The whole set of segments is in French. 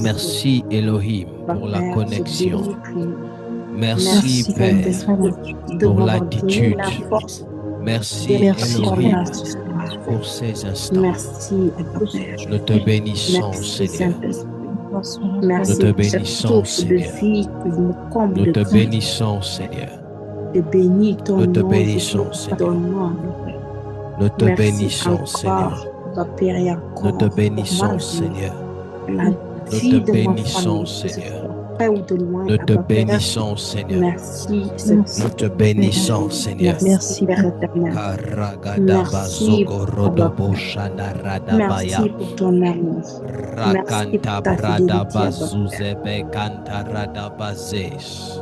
Merci Elohim pour la connexion. Merci Père pour l'attitude. Merci Elohim pour ces instants. Nous te bénissons Seigneur. Nous te bénissons Seigneur. Nous te bénissons Seigneur. Nous te bénissons Seigneur. Nous te bénissons Seigneur. Nous te bénissons Seigneur. Nous te bénissons Seigneur. Nous te bénissons Seigneur. Nous te bénissons Seigneur. Merci Père éternel. Merci pour ton amour. Rakanta brada bazuzebe kanta rada bazes.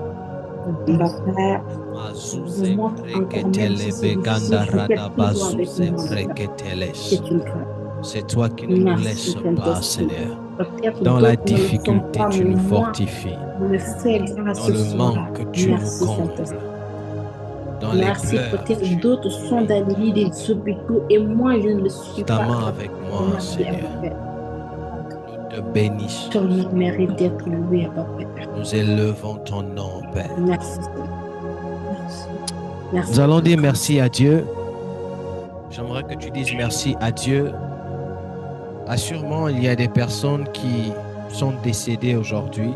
Mazuze breketele beganda rada bazuze breketeles. C'est toi qui ne nous laisses pas, Seigneur. Dans la difficulté, tu nous fortifies. Dans le manque, tu nous combles. Dans les pleurs, peut-être d'autres sont dans les lits des hôpitaux et moi je ne le suis pas. Constamment avec moi, Seigneur. Nous te bénissons. Ton nom mérite d'être loué, Papa. Nous élevons ton nom, Père. Merci. Merci. Nous allons dire merci à Dieu. J'aimerais que tu dises merci à Dieu. Assurément, il y a des personnes qui sont décédées aujourd'hui.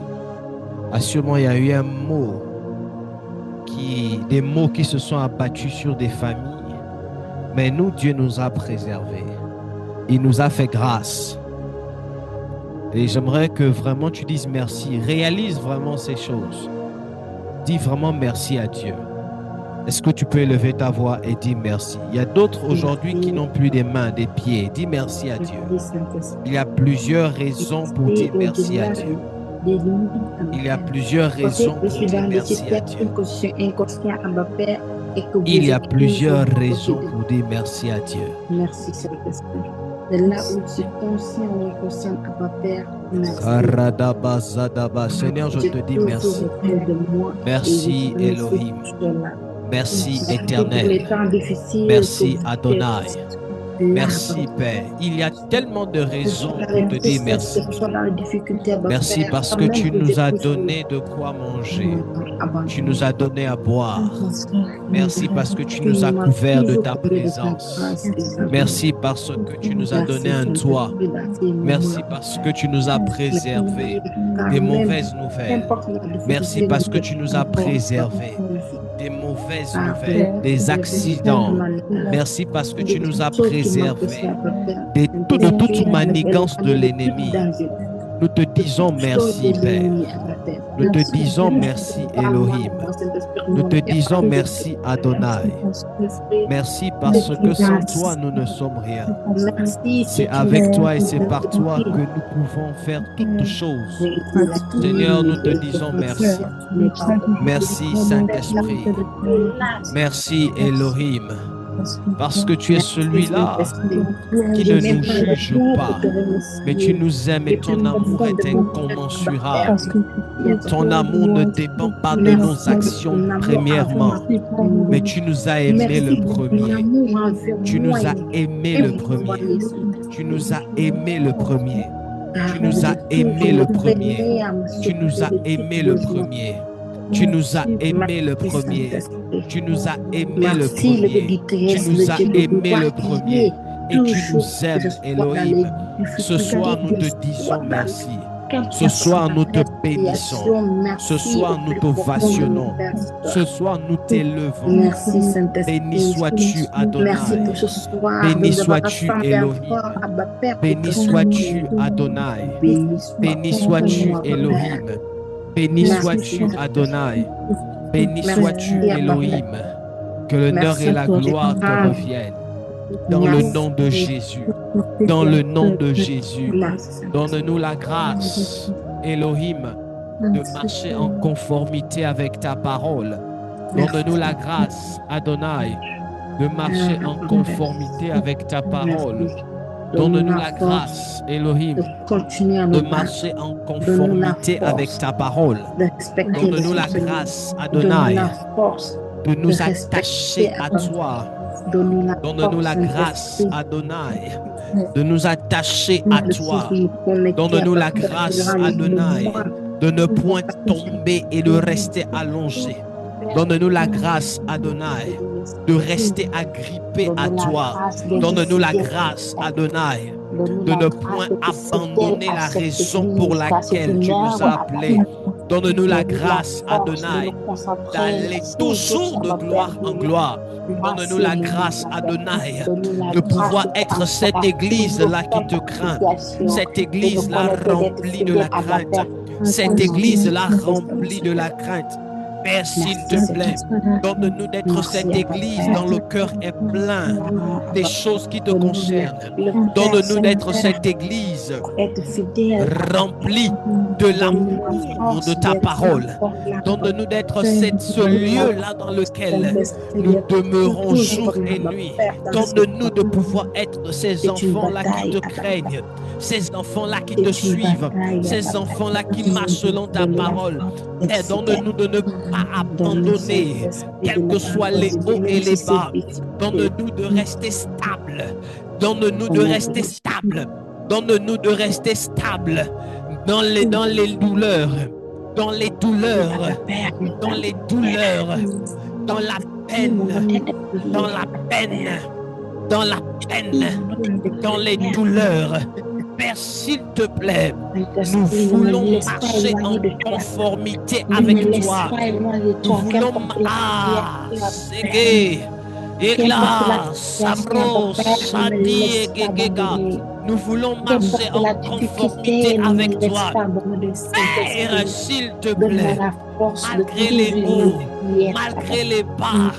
Assurément, il y a eu des mots qui se sont abattus sur des familles. Mais nous, Dieu nous a préservés. Il nous a fait grâce. Et j'aimerais que vraiment tu dises merci. Réalise vraiment ces choses. Dis vraiment merci à Dieu. Est-ce que tu peux élever ta voix et dire merci? Il y a d'autres aujourd'hui qui n'ont plus des mains, des pieds. Dis merci à Dieu. Il y a plusieurs raisons pour dire merci à Dieu. Il y a plusieurs raisons pour dire merci à Dieu. Il y a plusieurs raisons pour dire merci à Dieu. Merci, Saint-Esprit. De là où tu es conscient ou inconscient, Abba Père, merci. Seigneur, je te dis merci. Merci Elohim. Merci Éternel. Merci Adonai. Merci Père. Il y a tellement de raisons pour te dire merci. Merci parce que tu nous as donné de quoi manger. Tu nous as donné à boire. Merci parce que tu nous as couverts de ta présence. Merci parce que tu nous as donné un toit. Merci parce que tu nous as préservés des mauvaises nouvelles. Merci parce que tu nous as préservés des mauvaises nouvelles, des accidents. Merci parce que tu nous as préservés de toute manigance de l'ennemi. Nous te disons merci, Père. Nous te disons merci, Elohim. Nous te disons merci, Adonai. Merci parce que sans toi, nous ne sommes rien. C'est avec toi et c'est par toi que nous pouvons faire toutes choses. Seigneur, nous te disons merci. Merci, Saint-Esprit. Merci, Elohim. Parce que tu es celui-là qui ne nous juge pas, mais tu nous aimes et ton amour est incommensurable. Ton amour ne dépend pas de nos actions premièrement, mais tu nous as aimés le premier. Tu nous as aimés le premier. Tu nous as aimés le premier. Tu nous as aimés le premier. Tu nous as aimés le premier. Tu nous as aimé le premier. Tu nous as aimé le premier. Tu nous as aimé le premier. Et tu nous aimes, Elohim. Ce soir, nous te disons merci. Ce soir, nous te bénissons. Ce soir, nous t'ovationnons. Ce soir, nous t'élevons. Béni sois-tu, Adonai. Béni sois-tu, Elohim. Béni sois-tu, Adonai. Béni sois-tu, Elohim. Béni sois-tu, Adonai. Béni sois-tu, Elohim. Que l'honneur et la gloire te reviennent. Dans le nom de Jésus. Dans le nom de Jésus. Donne-nous la grâce, Elohim, de marcher en conformité avec ta parole. Donne-nous la grâce, Adonai, de marcher en conformité avec ta parole. Donne-nous la grâce, Elohim, de marcher en conformité avec ta parole. Donne-nous la grâce, Adonai, de nous attacher à toi. Donne-nous la grâce, Adonai, de nous attacher à toi. Donne-nous la grâce, Adonai, de ne point tomber et de rester allongé. Donne-nous la grâce, Adonai, de rester agrippé à toi. Donne-nous la grâce, Adonai, de ne point abandonner la raison pour laquelle tu nous as appelés. Donne-nous la grâce, Adonai, d'aller toujours de gloire en gloire. Donne-nous la grâce, Adonai, de pouvoir être cette église-là qui te craint. Cette église-là remplie de la crainte. Cette église-là remplie de la crainte. Père, s'il te plaît, donne-nous d'être cette église dont le cœur est plein des choses qui te concernent. Donne-nous d'être cette église remplie de l'amour de ta parole. Donne-nous d'être ce lieu-là dans lequel nous demeurons jour et nuit. Donne-nous de pouvoir être ces enfants-là qui te craignent, ces enfants-là qui te suivent, ces enfants-là qui marchent selon ta parole. Et donne-nous de ne pas abandonner, quels que soient les hauts et les bas. Donne-nous de rester stable. Donne-nous de rester stable. Donne-nous de rester stable dans les douleurs, dans les douleurs, dans les douleurs, dans la peine, dans la peine, dans la peine, dans les douleurs. Père, s'il te plaît, nous voulons marcher en conformité avec toi. Nous voulons nous voulons marcher en conformité avec toi. Père, s'il te plaît, malgré les hauts, malgré les bas,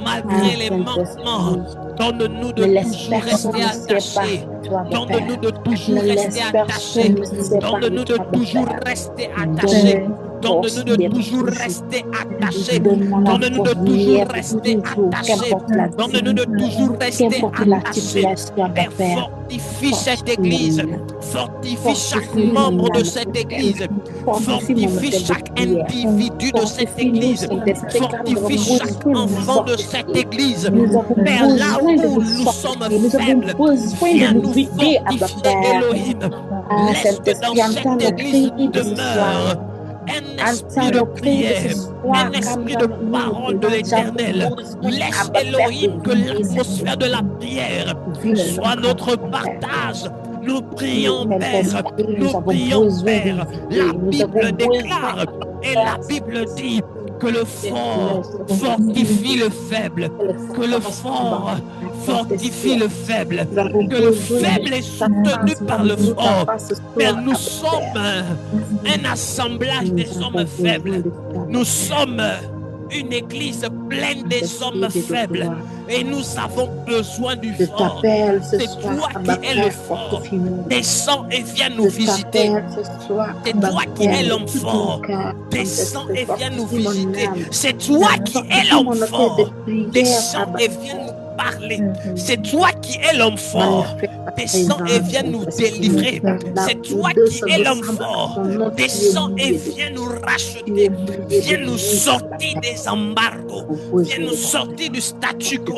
malgré les manquements, donne-nous de toujours rester attachés. Donne-nous de toujours rester attachés. Donne-nous de toujours rester attachés. Donne-nous de toujours rester attachés. Donne-nous de toujours rester attachés. Donne-nous de toujours rester attachés. Père, fortifie cette église. Fortifie chaque membre de cette église. Fortifie chaque individu de cette église. Fortifie chaque enfant de cette église. Père, là où nous sommes faibles, viens nous fortifier, Elohim. Laisse que dans cette église demeure un esprit de prière, un esprit de parole de l'Éternel. Laisse, Elohim, que l'atmosphère de la prière soit notre partage. Nous prions, Père. Nous prions, Père. La Bible déclare et la Bible dit que le fort fortifie le faible, que le fort fortifie le faible, que le faible est soutenu par le fort. Père, nous sommes un assemblage des hommes faibles. Nous sommes une église pleine des hommes faibles et nous avons besoin du fort. C'est toi qui es le fort. Descends et viens nous visiter. C'est toi qui es l'homme fort. Descends et viens nous visiter. C'est toi qui es l'homme fort. Descends et viens nous parler. C'est toi qui es l'homme fort. Descends et viens nous délivrer. C'est toi qui es l'homme fort. Descends et viens nous racheter. Viens nous sortir des embargos. Viens nous sortir du statu quo.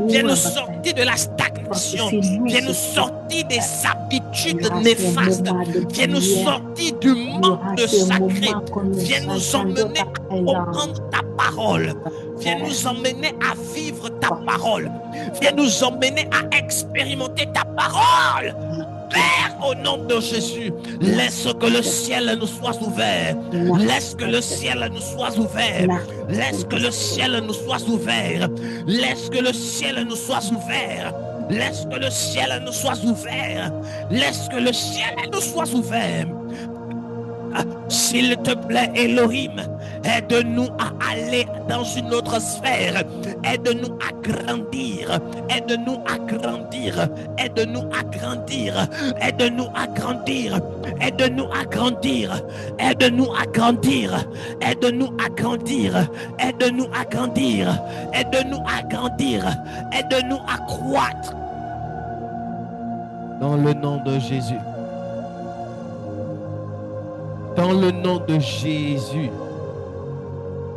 Viens nous sortir de la stagnation. Viens nous sortir des habitudes néfastes. Viens nous sortir du manque de sacré. Viens nous emmener à comprendre ta parole. Viens nous emmener à vivre ta parole. Viens nous emmener à expérimenter ta parole. Père, au nom de Jésus, laisse que le ciel nous soit ouvert. Laisse que le ciel nous soit ouvert. Laisse que le ciel nous soit ouvert. Laisse que le ciel nous soit ouvert. Laisse que le ciel nous soit ouvert. Laisse que le ciel nous soit ouvert. S'il te plaît, Elohim, aide-nous à aller dans une autre sphère. Aide-nous à grandir. Aide-nous à grandir. Aide-nous à grandir. Aide-nous à grandir. Aide-nous à grandir. Aide-nous à grandir. Aide-nous à grandir. Aide-nous à grandir. Aide-nous à grandir. Aide-nous à croître. Dans le nom de Jésus. Dans le nom de Jésus.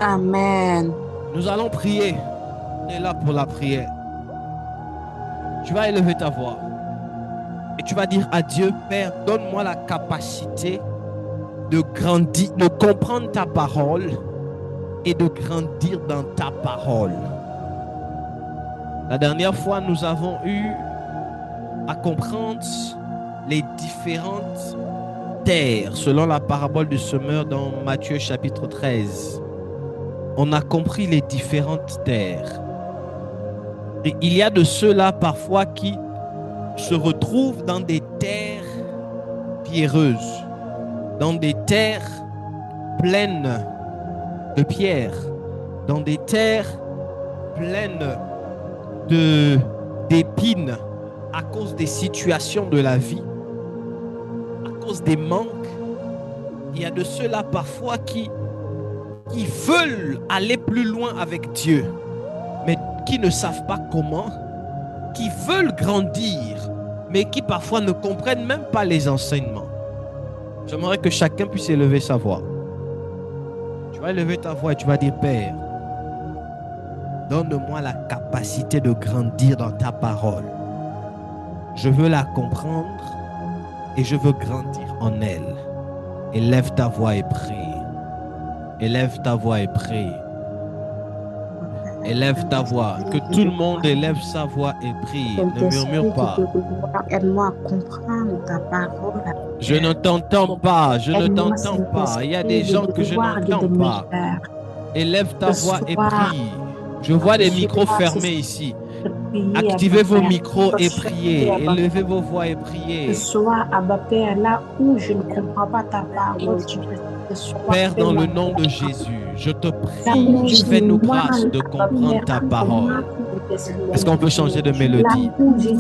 Amen. Nous allons prier. On est là pour la prière. Tu vas élever ta voix. Et tu vas dire à Dieu, Père, donne-moi la capacité de grandir, de comprendre ta parole et de grandir dans ta parole. La dernière fois, nous avons eu à comprendre les différentes terres selon la parabole du semeur dans Matthieu chapitre 13. On a compris les différentes terres. Et il y a de ceux-là parfois qui se retrouvent dans des terres pierreuses, dans des terres pleines de pierres, dans des terres pleines d'épines à cause des situations de la vie, à cause des manques. Il y a de ceux-là parfois qui veulent aller plus loin avec Dieu, mais qui ne savent pas comment, qui veulent grandir, mais qui parfois ne comprennent même pas les enseignements. J'aimerais que chacun puisse élever sa voix. Tu vas élever ta voix et tu vas dire, Père, donne-moi la capacité de grandir dans ta parole. Je veux la comprendre et je veux grandir en elle. Élève ta voix et prie. Élève ta voix et prie. Élève ta voix. Que tout le monde élève sa voix et prie. Ne murmure pas. Aide-moi à comprendre ta parole. Je ne t'entends pas. Je ne t'entends pas. Il y a des gens que je n'entends pas. Élève ta voix et prie. Je vois des micros fermés ici. Activez vos micros et priez. Élevez vos voix et priez. Que soit, Abba Père, là où je ne comprends pas ta parole, Père, dans le nom de Jésus, je te prie, fais-nous grâce de comprendre ta parole. Est-ce qu'on peut changer de mélodie?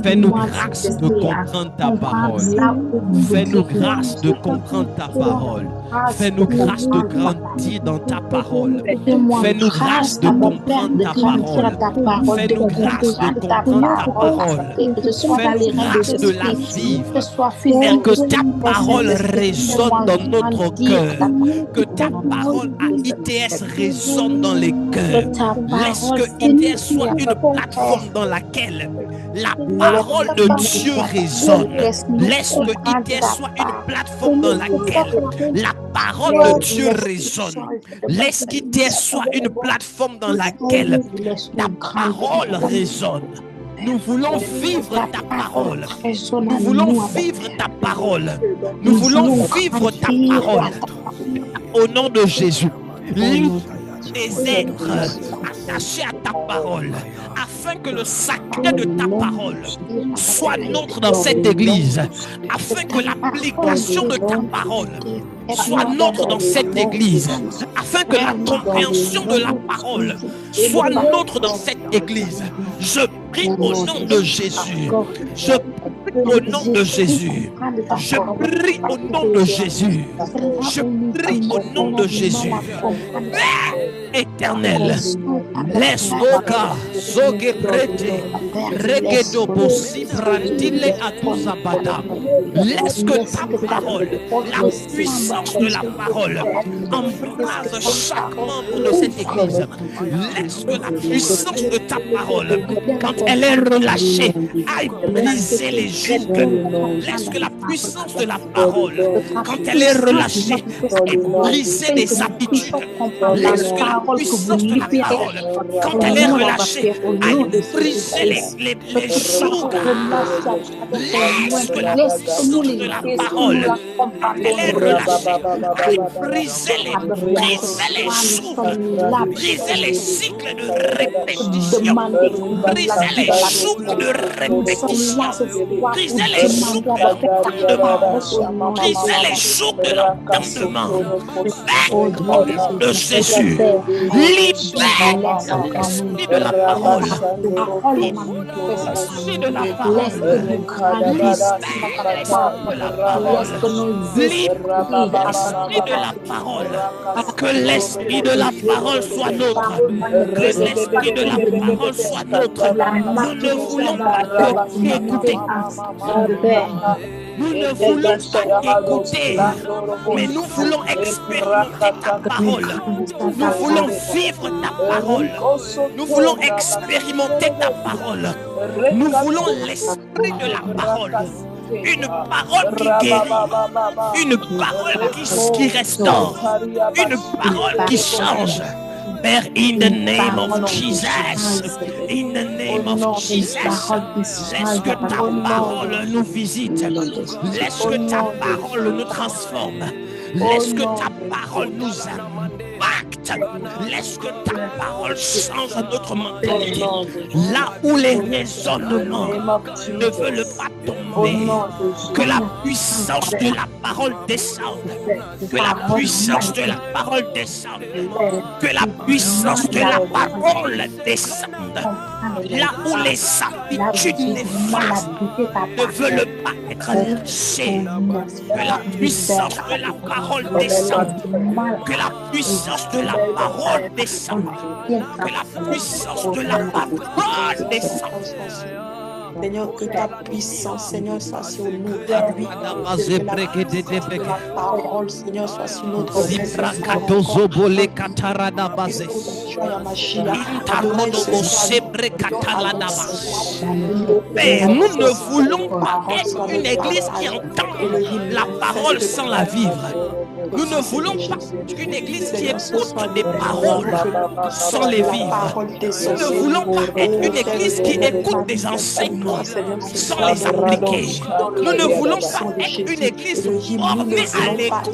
Fais-nous grâce de comprendre ta parole. Fais-nous grâce de comprendre ta parole. Fais-nous grâce de grandir dans ta parole. Fais-nous grâce de comprendre ta parole. Fais-nous grâce de comprendre ta parole. Fais-nous grâce de la vivre. Et que ta parole résonne dans notre cœur. Que ta parole à ITS résonne dans les cœurs. Laisse que ITS soit une plateforme dans laquelle la parole de Dieu résonne. Laisse que ITS soit une plateforme dans laquelle la parole de Dieu résonne. Laisse qu'ITS soit une plateforme dans laquelle ta parole résonne. Nous voulons vivre ta parole. Nous voulons vivre ta parole. Nous voulons vivre ta parole. Au nom de Jésus, des êtres attachés à ta parole, afin que le sacré de ta parole soit nôtre dans cette église, afin que l'application de ta parole soit nôtre dans cette église, afin que la compréhension de la parole soit nôtre dans cette église. Je prie au nom de Jésus. Je prie au nom de Jésus. Je prie au nom de Jésus. Je prie au nom de Jésus. Père éternel, laisse Oka, Sogebrete, Regedo Bossi, Brandile Atosabada. Laisse que ta parole, la puissance de la parole, embrase chaque membre de cette église. Laisse que la puissance de ta parole, quand elle est relâchée, aille briser les jougs. Laisse que la puissance de la parole, quand elle est relâchée, aille briser les habitudes. Laisse que la puissance de la parole, quand elle est relâchée, aille briser les jougs. Laisse que la puissance de la parole, quand elle est relâchée, aille briser les jougs, briser les cycles de répétition, briser les jougs de répétition, briser les jougs d'entendement, briser les jougs de l'entendement. Au nom de Jésus, libère l'esprit de la parole, l'esprit de la parole, libère l'esprit de la parole, que l'esprit de la parole soit nôtre, que l'esprit de la parole soit nôtre. Nous ne voulons pas t'écouter. Nous ne voulons pas t'écouter, mais nous voulons expérimenter ta parole. Nous voulons vivre ta parole. Nous voulons expérimenter ta parole. Nous voulons l'esprit de la parole. une parole qui guérit, une parole qui restaure, une parole qui change. Père, in the name of Jesus, in the name of Jesus, laisse que ta parole nous visite, laisse que ta parole nous transforme, laisse que ta parole nous impacte, laisse que ta parole change notre mentalité. Là où les raisonnements ne veulent pas tomber, que la puissance de la parole descende, que la puissance de la parole descende, que la puissance de la parole descende. Là où les habitudes néfastes ne veulent pas être lâchées, que la puissance de la parole descende, que la puissance de la parole descende, que la puissance de la parole descende. Seigneur, que ta puissance, Seigneur, soit sur nous. Que la parole, Seigneur, soit sur notre vie. Père, nous ne voulons pas être une église qui entend la parole sans la vivre. Nous ne voulons pas une église qui écoute des paroles sans les vivre. Nous ne voulons pas être une église qui écoute des enseignements sans les appliquer. Nous ne voulons pas être une église formée à l'écoute,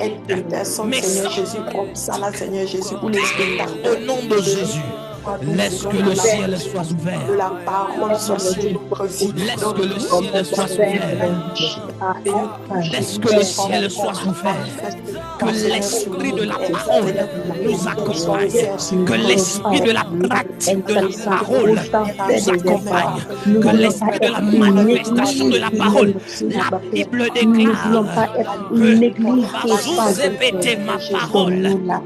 mais sans. Au nom de Jésus, laisse que le ciel soit ouvert. La parole soit sur notre vie. Laisse que le ciel soit ouvert. Laisse que le ciel soit ouvert. Que l'esprit de la parole nous accompagne. Que l'esprit de la pratique de la parole nous accompagne. Que l'esprit de la manifestation de la parole. La Bible déclare que ma parole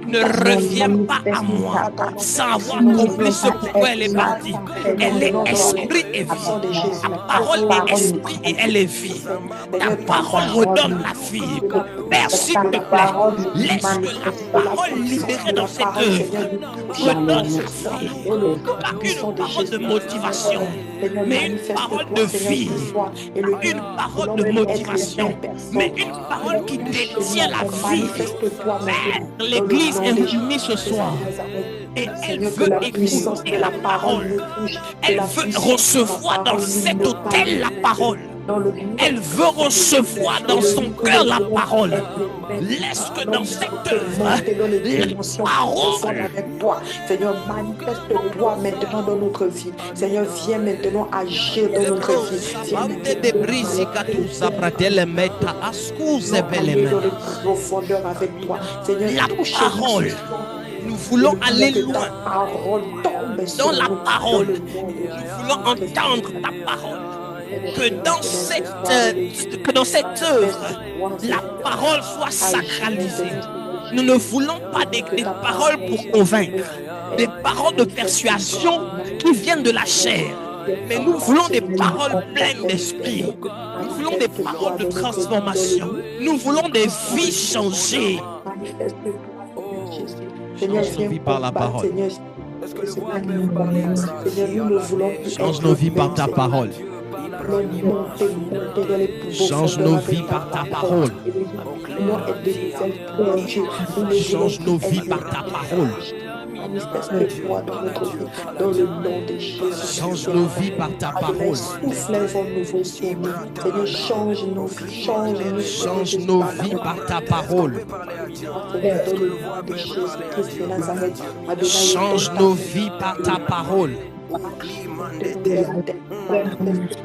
ne revient pas à moi sans avoir accompli ce pourquoi elle est partie. Elle est esprit et vie. Ta parole est esprit et elle est vie. Ta parole redonne la vie. Père, s'il te plaît, laisse que la parole libérée dans cette œuvre redonne la vie. Pas une parole de motivation, mais une parole de vie. Une parole de motivation, mais une parole qui détient la vie. Père, l'Église est unie ce soir. Et elle veut écouter la parole. Elle veut recevoir dans cet hôtel la parole. Elle veut recevoir dans son cœur la parole. Laisse que dans cette œuvre, la parole. Seigneur, manifeste-toi maintenant dans notre vie. Seigneur, viens maintenant agir dans notre vie. Viens dans les profondeurs avec toi. Seigneur, la parole. Nous voulons aller loin dans la parole. Nous voulons entendre ta parole. Que dans cette œuvre, la parole soit sacralisée. Nous ne voulons pas des paroles pour convaincre, des paroles de persuasion qui viennent de la chair. Mais nous voulons des paroles pleines d'esprit. Nous voulons des paroles de transformation. Nous voulons des vies changées. Change nos vies par la parole. Change nos vies par ta parole. Change nos vies par ta parole. Change nos vies par ta parole. Manifeste-toi dans notre vie, dans le nom de Jésus. Change nos vies par ta parole. Souffle un vent nouveau sur nous. Seigneur, change nos vies, change nos vies par ta parole. Dans le nom de Jésus-Christ de Nazareth. Change nos vies par ta parole.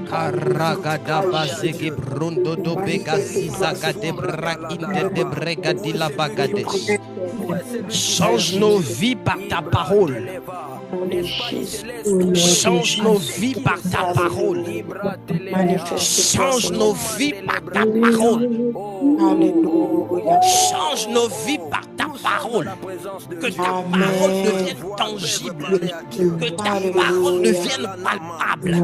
Karagada bazege brondo do bega zizaga de brakinde de brega di la bagade. Change nos vies par ta parole. Change nos vies par ta parole. Change nos vies par ta parole. Change nos vies par ta parole. Que ta parole devienne tangible. Que ta parole devienne palpable.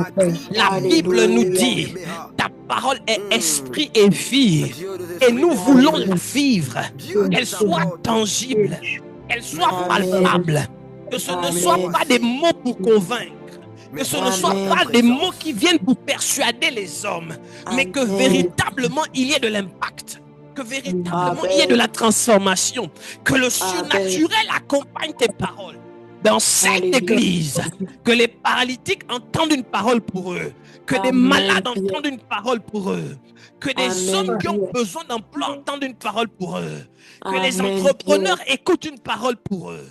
La Bible nous dit, ta parole est esprit et vie. Et nous voulons la vivre. Qu'elle soit tangible. Qu'elle soit palpable. Que ce ne soit pas des mots pour convaincre, Que ce ne soit pas des mots qui viennent pour persuader les hommes, mais que véritablement il y ait de l'impact. Que véritablement il y ait de la transformation. Que le surnaturel accompagne tes paroles. Dans cette église, que les paralytiques entendent une parole pour eux. Que des malades entendent une parole pour eux. Que des hommes qui ont besoin d'emploi entendent une parole pour eux. Que les entrepreneurs écoutent une parole pour eux.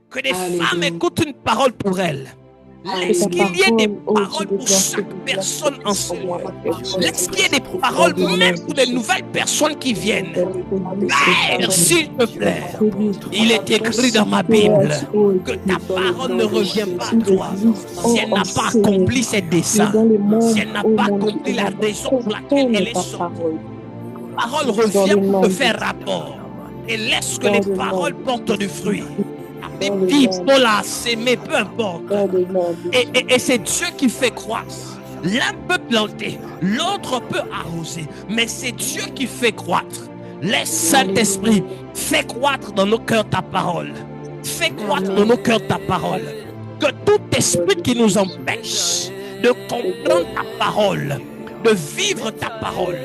Que des femmes écoutent une parole pour elles. Laisse qu'il y ait des paroles pour chaque personne en ce moment. Laisse qu'il y ait des paroles même pour les nouvelles personnes qui viennent. Père, s'il te plaît, il est écrit dans ma Bible que ta parole ne revient pas à toi si elle n'a pas accompli ses desseins, si elle n'a pas accompli la raison pour laquelle elle est sortie. La parole revient pour te faire rapport et laisse que les paroles portent du fruit. Dit Paul a sémé, peu importe. Et c'est Dieu qui fait croître. L'un peut planter, l'autre peut arroser, mais c'est Dieu qui fait croître. Laisse Saint-Esprit, fais croître dans nos cœurs ta parole. Fais croître dans nos cœurs ta parole. Que tout esprit qui nous empêche de comprendre ta parole, de vivre ta parole,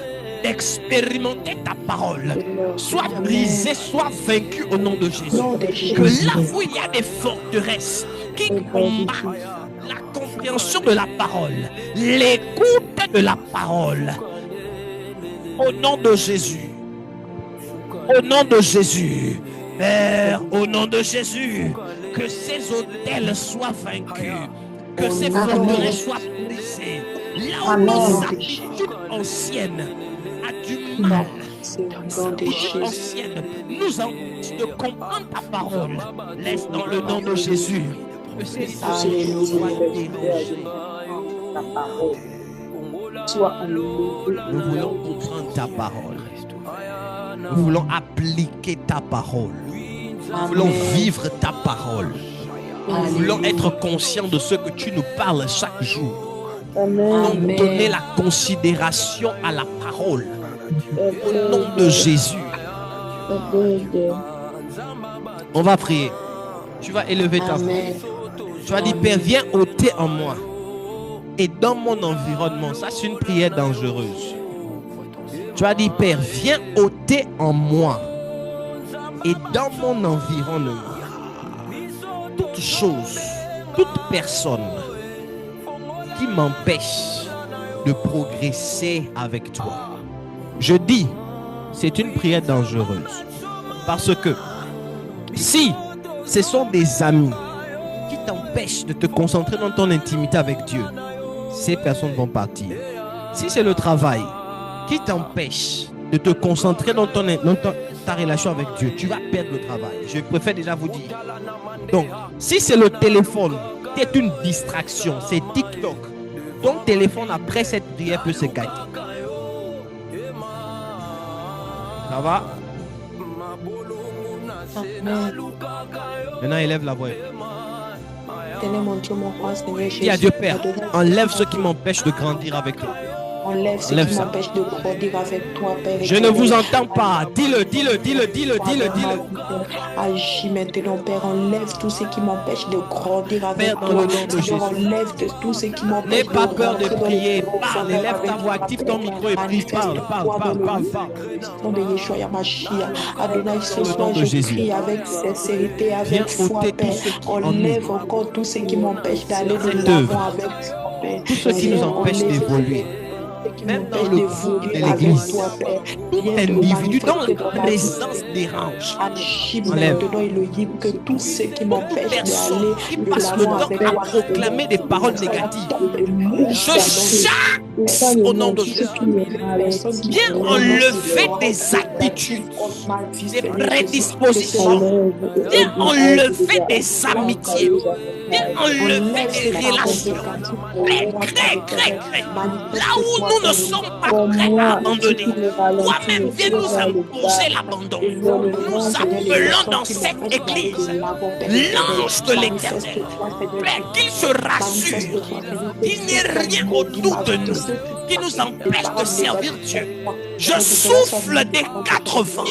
d'expérimenter ta parole, soit brisé, soit vaincu au nom de Jésus. Que là où il y a des forteresses qui combattent la compréhension de la parole, l'écoute de la parole, au nom de Jésus, au nom de Jésus, Père, au nom de Jésus, que ces autels soient vaincus, que ces forteresses soient brisées, là où nos habitudes anciennes du mal, ancienne, nous empêche de comprendre ta parole. Laisse dans le nom de Jésus que ces paroles soient dérangées. Nous voulons comprendre ta parole. Nous voulons appliquer ta parole. Nous voulons vivre ta parole. Nous voulons être conscients de ce que tu nous parles chaque jour. Nous donner la considération à la parole. Au nom de Jésus. On va prier. Tu vas élever ta voix. Tu vas dire, Père, viens ôter en moi et dans mon environnement. Ça, c'est une prière dangereuse. Tu vas dire, Père, viens ôter en moi et dans mon environnement toute chose, toute personne qui m'empêche de progresser avec toi. Je dis, c'est une prière dangereuse. Parce que si ce sont des amis qui t'empêchent de te concentrer dans ton intimité avec Dieu, ces personnes vont partir. Si c'est le travail qui t'empêche de te concentrer dans ta relation avec Dieu, tu vas perdre le travail. Je préfère déjà vous dire. Donc, si c'est le téléphone qui est une distraction, c'est TikTok, ton téléphone après cette prière peut se gâter. Ça va? Maintenant, élève la voix. Dis à Dieu Père, enlève ce qui m'empêche de grandir avec toi. Enlève ce qui m'empêche de grandir avec toi, Père. Je ne vous entends pas. Dis-le. Agis maintenant, Père. Enlève tout ce qui m'empêche de grandir avec Père, toi. dans le nom de Jésus. Enlève tout ce qui m'empêche. N'aie pas peur de prier. Parle, élève ta voix, active ton micro et prie. Parle. Au nom de Jésus. Prie avec sincérité, avec foi, Père. Enlève encore tout ce qui m'empêche d'aller de l'avant avec toi, Père. Tout ce qui nous empêche d'évoluer. Même dans le groupe de l'église, tout individu dont la présence dérange, enlève. Que tout ce qui m'empêche Personne qui passe le temps à proclamer des paroles négatives, je chasse au nom de Jésus. Viens enlever des attitudes, des prédispositions. Viens enlever des amitiés. Viens enlever des relations. Crée. Là où nous ne sommes pas prêts à abandonner, toi-même viens nous imposer l'abandon. Nous appelons dans cette église l'ange de l'Éternel. Père, qu'il se rassure, qu'il n'y ait rien autour de nous qui nous empêche de servir Dieu. Je souffle des 4 vents.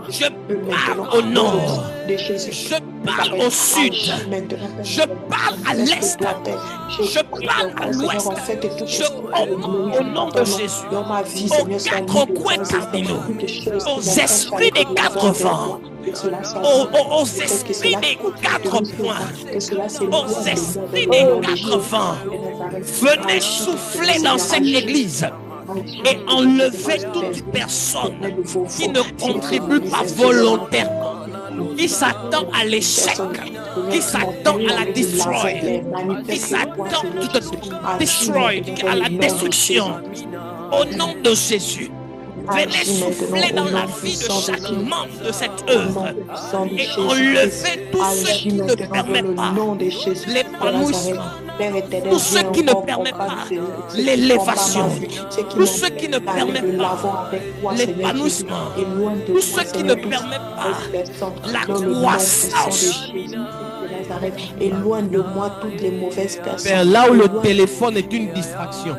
Je pars au nord. Je parle au sud. Je parle à l'est. Je parle à l'ouest. Je commande au nom de Jésus aux quatre coins cardinaux, aux esprits des quatre vents, aux esprits des quatre points, aux esprits des quatre vents. Venez souffler dans cette église et enlever toute personne qui ne contribue pas volontairement, qui s'attend à l'échec, qui s'attend à la destroy, qui s'attend à la destruction. Au nom de Jésus, venez souffler dans la vie de chaque membre de cette œuvre et enlever tous ceux qui ne permettent pas l'épanouissement, tous ceux qui ne permettent pas l'élévation, tous ceux qui ne permettent pas l'épanouissement, tous ceux qui ne permettent pas la croissance. Éloigne de moi toutes les mauvaises personnes. Vers là où le téléphone est une distraction,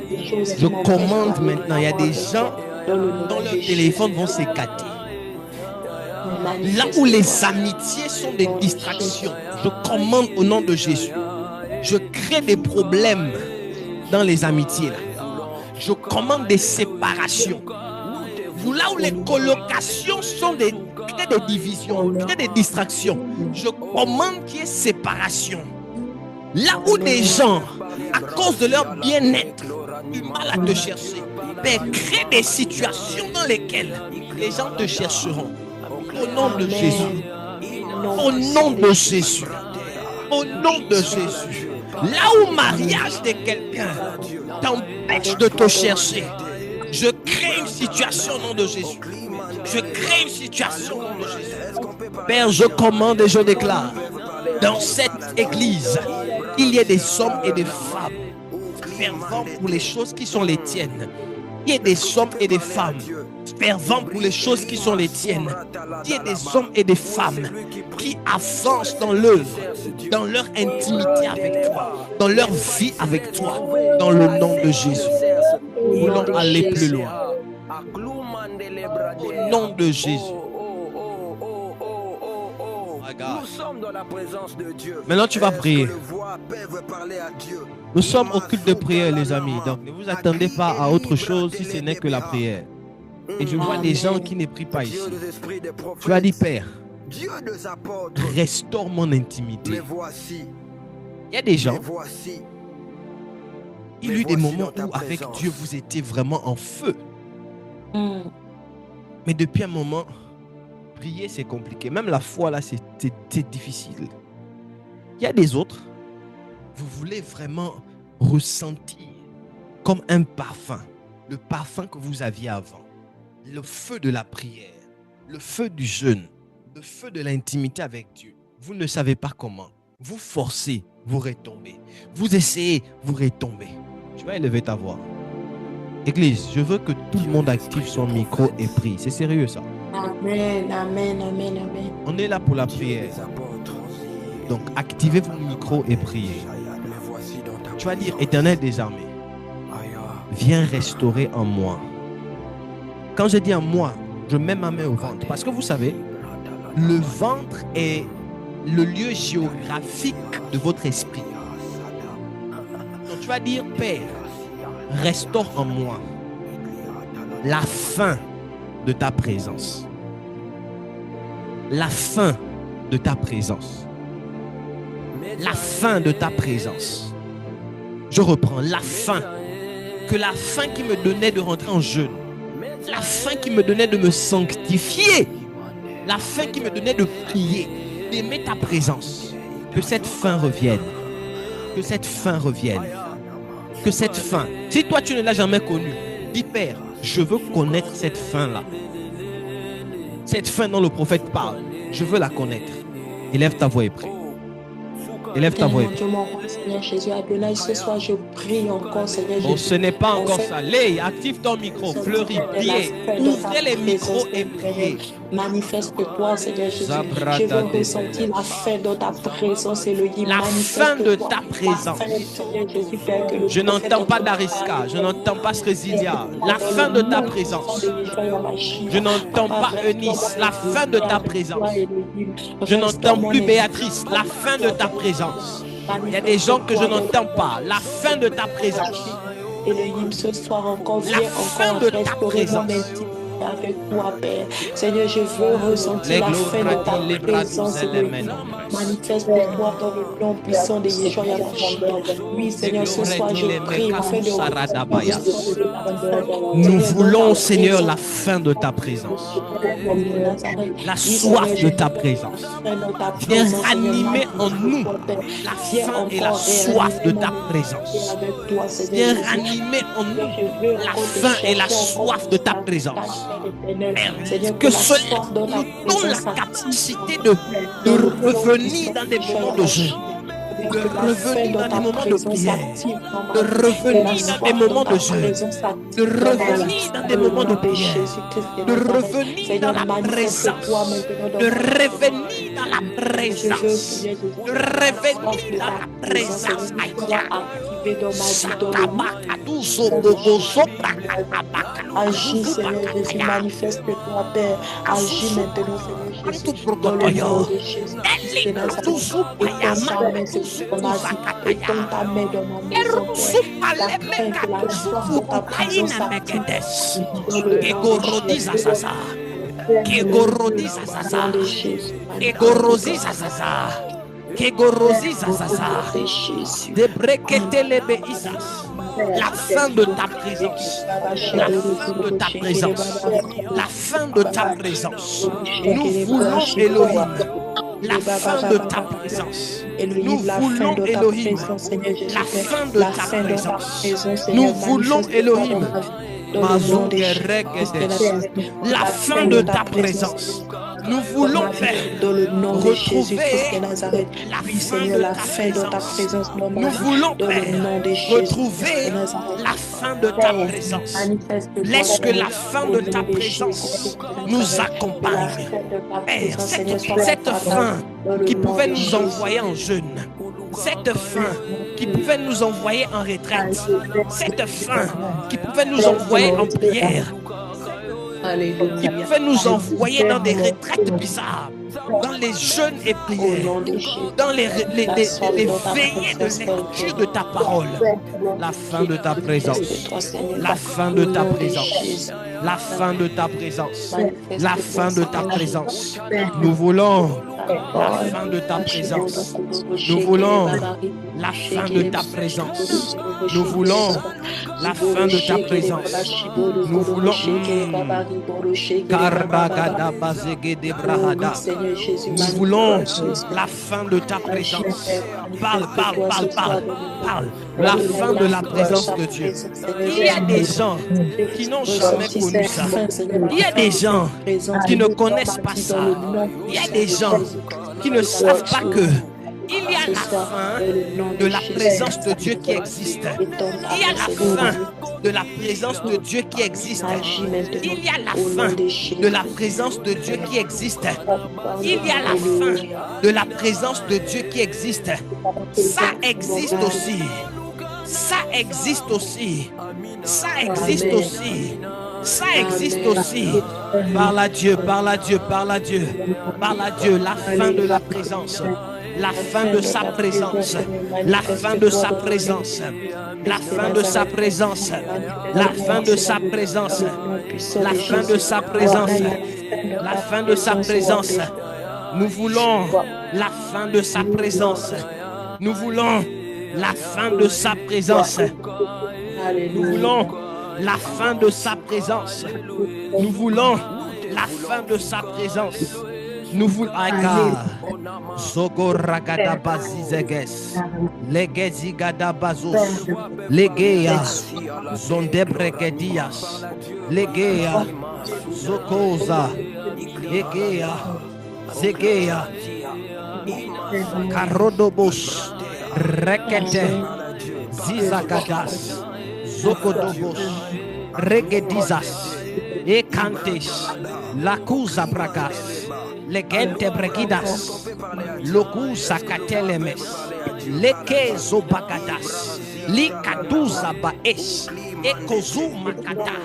je commande maintenant, il y a des gens dont le téléphone vont s'écarter. Là où les amitiés sont des distractions, je commande au nom de Jésus. Je crée des problèmes dans les amitiés. Là. Je commande des séparations. Là où les colocations sont des divisions, des distractions, je commande qu'il y ait séparation. Là où des gens, à cause de leur bien-être, du mal à te chercher, crée des situations dans lesquelles les gens te chercheront. Au nom de Jésus. Au nom de Jésus. Au nom de Jésus. Là où mariage de quelqu'un t'empêche de te chercher, je crée une situation au nom de Jésus. Je crée une situation au nom de Jésus. Père, je commande et je déclare dans cette église qu'il y ait des hommes et des femmes fervents pour les choses qui sont les tiennes. Il y ait des hommes et des femmes fervents pour les choses qui sont les tiennes. Il y ait des hommes et des femmes qui avancent dans l'œuvre, dans leur intimité avec toi, dans leur vie avec toi, dans le nom de Jésus. Nous voulons aller plus loin. Au nom de Jésus. Nous sommes dans la présence de Dieu. Maintenant, tu vas prier. Nous sommes au culte de prière, les amis. Donc, ne vous attendez pas à autre chose si ce n'est que la prière. Et je vois des gens qui ne prient pas ici. Tu vas dire, Père, restaure mon intimité. Il y a des gens, il y a eu des moments où avec Dieu, vous étiez vraiment en feu. Mais depuis un moment, prier, c'est compliqué. Même la foi, là, c'est difficile. Il y a des autres, vous voulez vraiment ressentir comme un parfum, le parfum que vous aviez avant, le feu de la prière, le feu du jeûne, le feu de l'intimité avec Dieu. Vous ne savez pas comment. Vous forcez, vous retombez. Vous essayez, vous retombez. Tu vas élever ta voix. Église, je veux que tout le monde active son micro et prie. C'est sérieux ça. Amen, amen, amen, amen. On est là pour la prière. Donc, activez vos micros et priez. Tu vas dire, Éternel des armées, viens restaurer en moi. Quand je dis en moi, je mets ma main au ventre. Parce que vous savez, le ventre est le lieu géographique de votre esprit. Donc, tu vas dire, Père, restaure en moi la faim de ta présence. La faim de ta présence. La faim de ta présence. Je reprends la faim. Que la faim qui me donnait de rentrer en jeûne. La faim qui me donnait de me sanctifier. La faim qui me donnait de prier. D'aimer ta présence. Que cette faim revienne. Que cette faim revienne. Que cette faim. Si toi tu ne l'as jamais connue, dis Père, je veux connaître cette faim-là. Cette faim dont le prophète parle, je veux la connaître. Élève ta voix et prie. Élève ta voix et prie. Ce soir, je prie encore, Seigneur. Oh, ce n'est pas encore ça. Léa, active ton micro. Fleury, priez. Ouvrez les micros et priez. Manifeste-toi, Seigneur Jésus. Je veux ressentir la fin de ta présence, Elohim. La fin de ta présence. Je n'entends pas d'Ariska, je n'entends pas Srezilia. La fin de ta présence. Je n'entends pas Eunice. La fin de ta présence. Je n'entends plus Béatrice. La fin de ta présence. Il y a des gens que je n'entends pas. La fin de ta présence. Elohim, ce soir encore, viens encore restaurer mon intimité avec toi, Père. Seigneur, je veux ressentir la fin de ta présence. Manifeste-toi dans le plan puissant de Yeshua Yamashiach. Oui, Seigneur, ce soir, je prie afin de nous voulons, Seigneur, la fin de ta présence. La soif de ta présence. Viens ranimer en nous la faim et la soif de ta présence. Viens ranimer en nous la faim et la soif de ta présence. Que cela nous donne la capacité de revenir dans des moments de jeûne, de revenir dans des moments de prière, de revenir dans des moments de jeûne, de revenir dans des moments de prière, de revenir dans la présence, de revenir dans la présence, de revenir dans la présence. Agis, Seigneur Jésus, manifeste-toi, Père. Agis maintenant, Seigneur Jésus, dans le nom de Jésus de Nazareth. Étends ta main sur ton asile, étends ta main dans ma maison, Père. La crainte et la soif de ta présence s'active dans le nom de Jésus. La fin de ta présence, la fin de ta présence, la fin de ta présence. Nous voulons, Elohim, la fin de ta présence. Nous voulons, Elohim, la fin de ta présence. Nous voulons, Elohim, la fin de ta présence. Nous voulons, Père, retrouver la fin de ta présence. Nous voulons, Père, retrouver la fin de ta présence. Laisse que la fin de ta présence nous accompagne. Père, cette fin qui pouvait nous envoyer en jeûne, cette fin qui pouvait nous envoyer en retraite, cette fin qui pouvait nous envoyer en prière, qui pouvait nous envoyer dans des retraites bizarres, dans les jeûnes et prières, dans les veillées de lecture de ta parole. La fin de ta présence, la fin de ta présence, la fin de ta présence, la fin de ta présence. Nous voulons la fin de ta présence. Nous voulons la fin de ta présence. Nous voulons la fin de ta présence. Nous voulons nous voulons la fin de ta présence. Parle, parle, parle, parle, parle. La fin de la présence de Dieu. Il y a des gens qui n'ont jamais connu ça. Il y a des gens qui ne connaissent pas ça. Il y a des gens qui ne savent pas que il y a la fin de la présence de Dieu qui existe. Il y a la fin de la présence de Dieu qui existe. Il y a la fin de la présence de Dieu qui existe. Il y a la fin de la présence de Dieu qui existe. Ça existe aussi. Ça existe aussi. Ça existe aussi. Ça existe aussi. Parle à Dieu, parle à Dieu, parle à Dieu. Parle à Dieu, la fin de la présence. La fin de sa présence, la fin de sa présence, la fin de sa présence, la fin de sa présence, la fin de sa présence, la fin de sa présence. Nous voulons la fin de sa présence. Nous voulons la fin de sa présence. Nous voulons la fin de sa présence. Nous voulons la fin de sa présence. Nous voulons Zogoragada Bazizeges, Legezigada Bazos, Legea, Zondebregedias, Legea, Zokoza, Legea, Zegea, Karodobos, Rekete, Zizagadas, Zokodobos, Regedizas, et cantes, la cousa bragas, les gente bregidas, locusa catelemes, les kezo bagadas, li kaduza baes, et kozuma kata,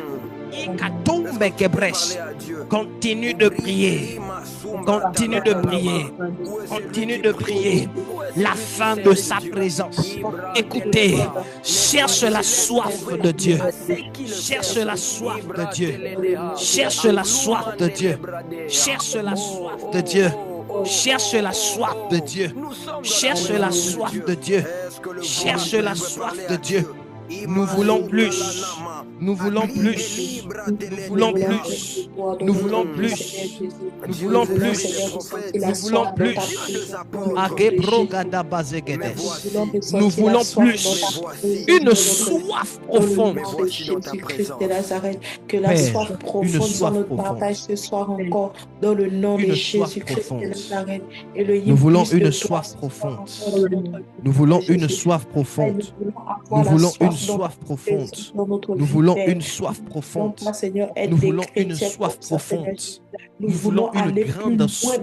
i katumbe kebres. Continue de prier. Continue de prier. Continue de prier. La fin de sa présence. Écoutez, cherche la soif de Dieu. Cherche la soif de Dieu. Cherche la soif de Dieu. Cherche la soif de Dieu. Cherche la soif de Dieu. Cherche la soif de Dieu. Cherche la soif de Dieu. Nous voulons plus. Nous voulons plus. Nous voulons plus. Nous voulons plus. Nous voulons plus. Nous voulons plus. Nous voulons plus. Une soif profonde. Jésus-Christ de Nazareth, que la soif profonde dans notre partage ce soir encore, dans le nom de Jésus-Christ de Nazareth. Nous voulons une soif profonde. Nous voulons une soif profonde. Nous voulons une soif profonde. Nous voulons une soif profonde. Nous voulons une soif profonde. Nous voulons une grande soif.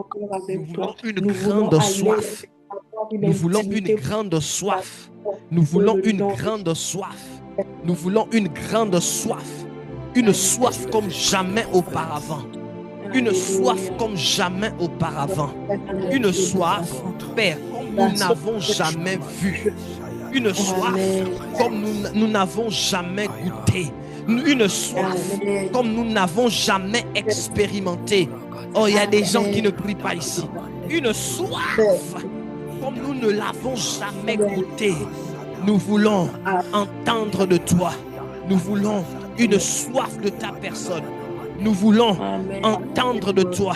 Nous voulons une grande soif. Nous voulons une grande soif. Nous voulons une grande soif. Nous voulons une grande soif. Une soif comme jamais auparavant. Une soif comme jamais auparavant. Une soif, Père, comme nous n'avons jamais vu. Une soif comme nous n'avons jamais goûté. Une soif comme nous n'avons jamais expérimenté. Oh, il y a des gens qui ne prient pas ici. Une soif comme nous ne l'avons jamais goûté. Nous voulons entendre de toi. Nous voulons une soif de ta personne. Nous voulons entendre de toi.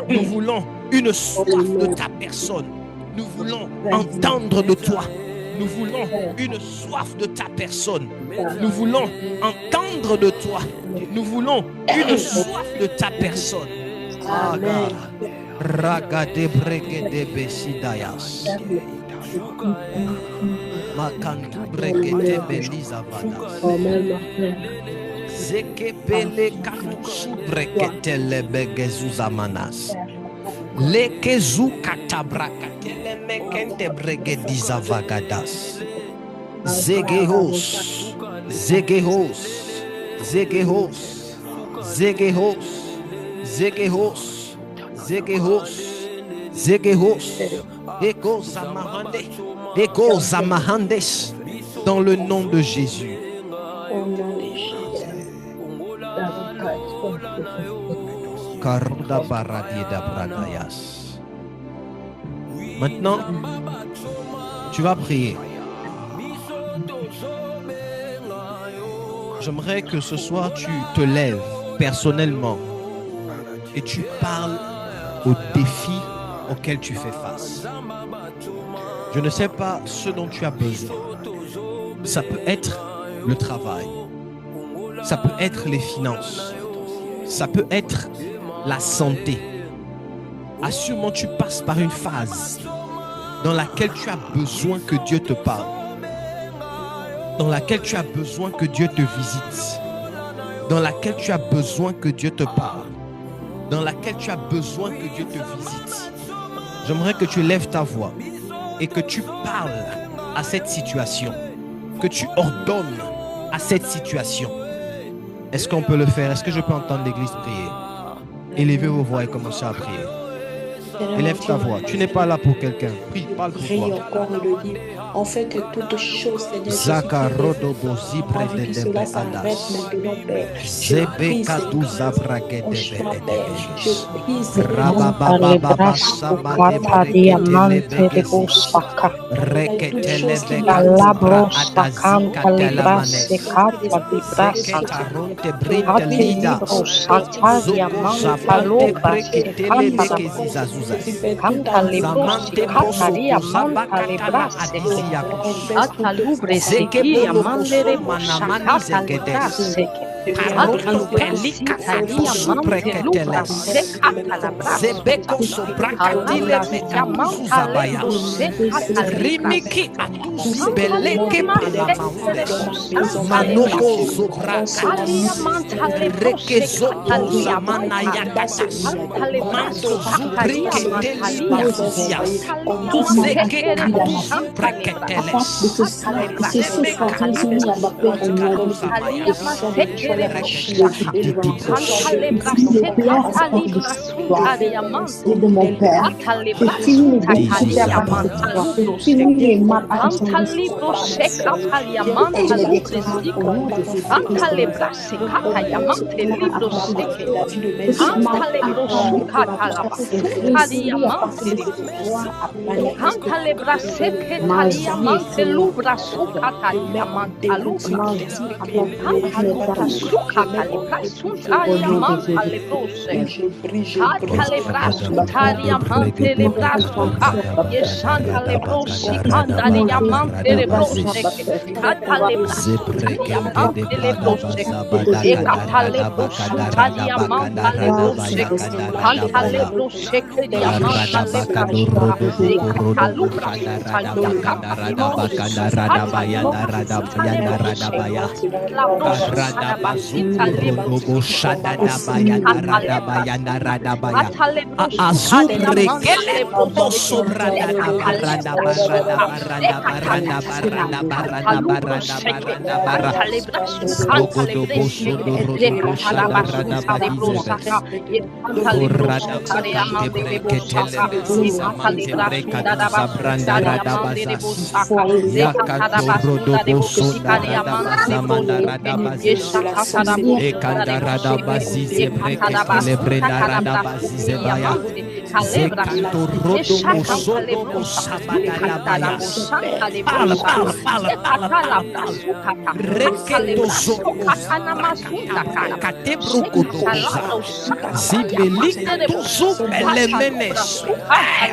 Nous voulons une soif de ta personne. Nous voulons entendre de toi. Nous voulons une soif de ta personne. Nous voulons entendre de toi. Nous voulons une soif de ta personne. Amen. Ragade bregede besidayas. Makantu bregede belizavadas. Zekepele katusu bregete lebegezuzamanas. Lekezu katabrakatele mekente bregedizavagadas. Zegehos, zegehos, zegehos, zegehos, zegehos, zegehos, zegehos. Ego zamahandes dans le nom de Jésus. Maintenant, tu vas prier. J'aimerais que ce soir, tu te lèves personnellement et tu parles aux défis auxquels tu fais face. Je ne sais pas ce dont tu as besoin. Ça peut être le travail. Ça peut être les finances. Ça peut être la santé. Assurément, tu passes par une phase dans laquelle tu as besoin que Dieu te parle. Dans laquelle tu as besoin que Dieu te visite. Dans laquelle tu as besoin que Dieu te parle. Dans laquelle tu as besoin que Dieu te visite. J'aimerais que tu lèves ta voix et que tu parles à cette situation. Que tu ordonnes à cette situation. Est-ce qu'on peut le faire? Est-ce que je peux entendre l'église prier? Élevez vos voix et commencez à prier. Élève ta voix. Tu n'es pas là pour quelqu'un. Prie, parle pour toi. Encore le dit. En fait que toutes choses, Seigneur, cela s'arrête maintenant, Père. Je prie, zibeleke manoko zobraka reke zoto zamana yakata manto zubrike telibazia zeke katuzu breketeles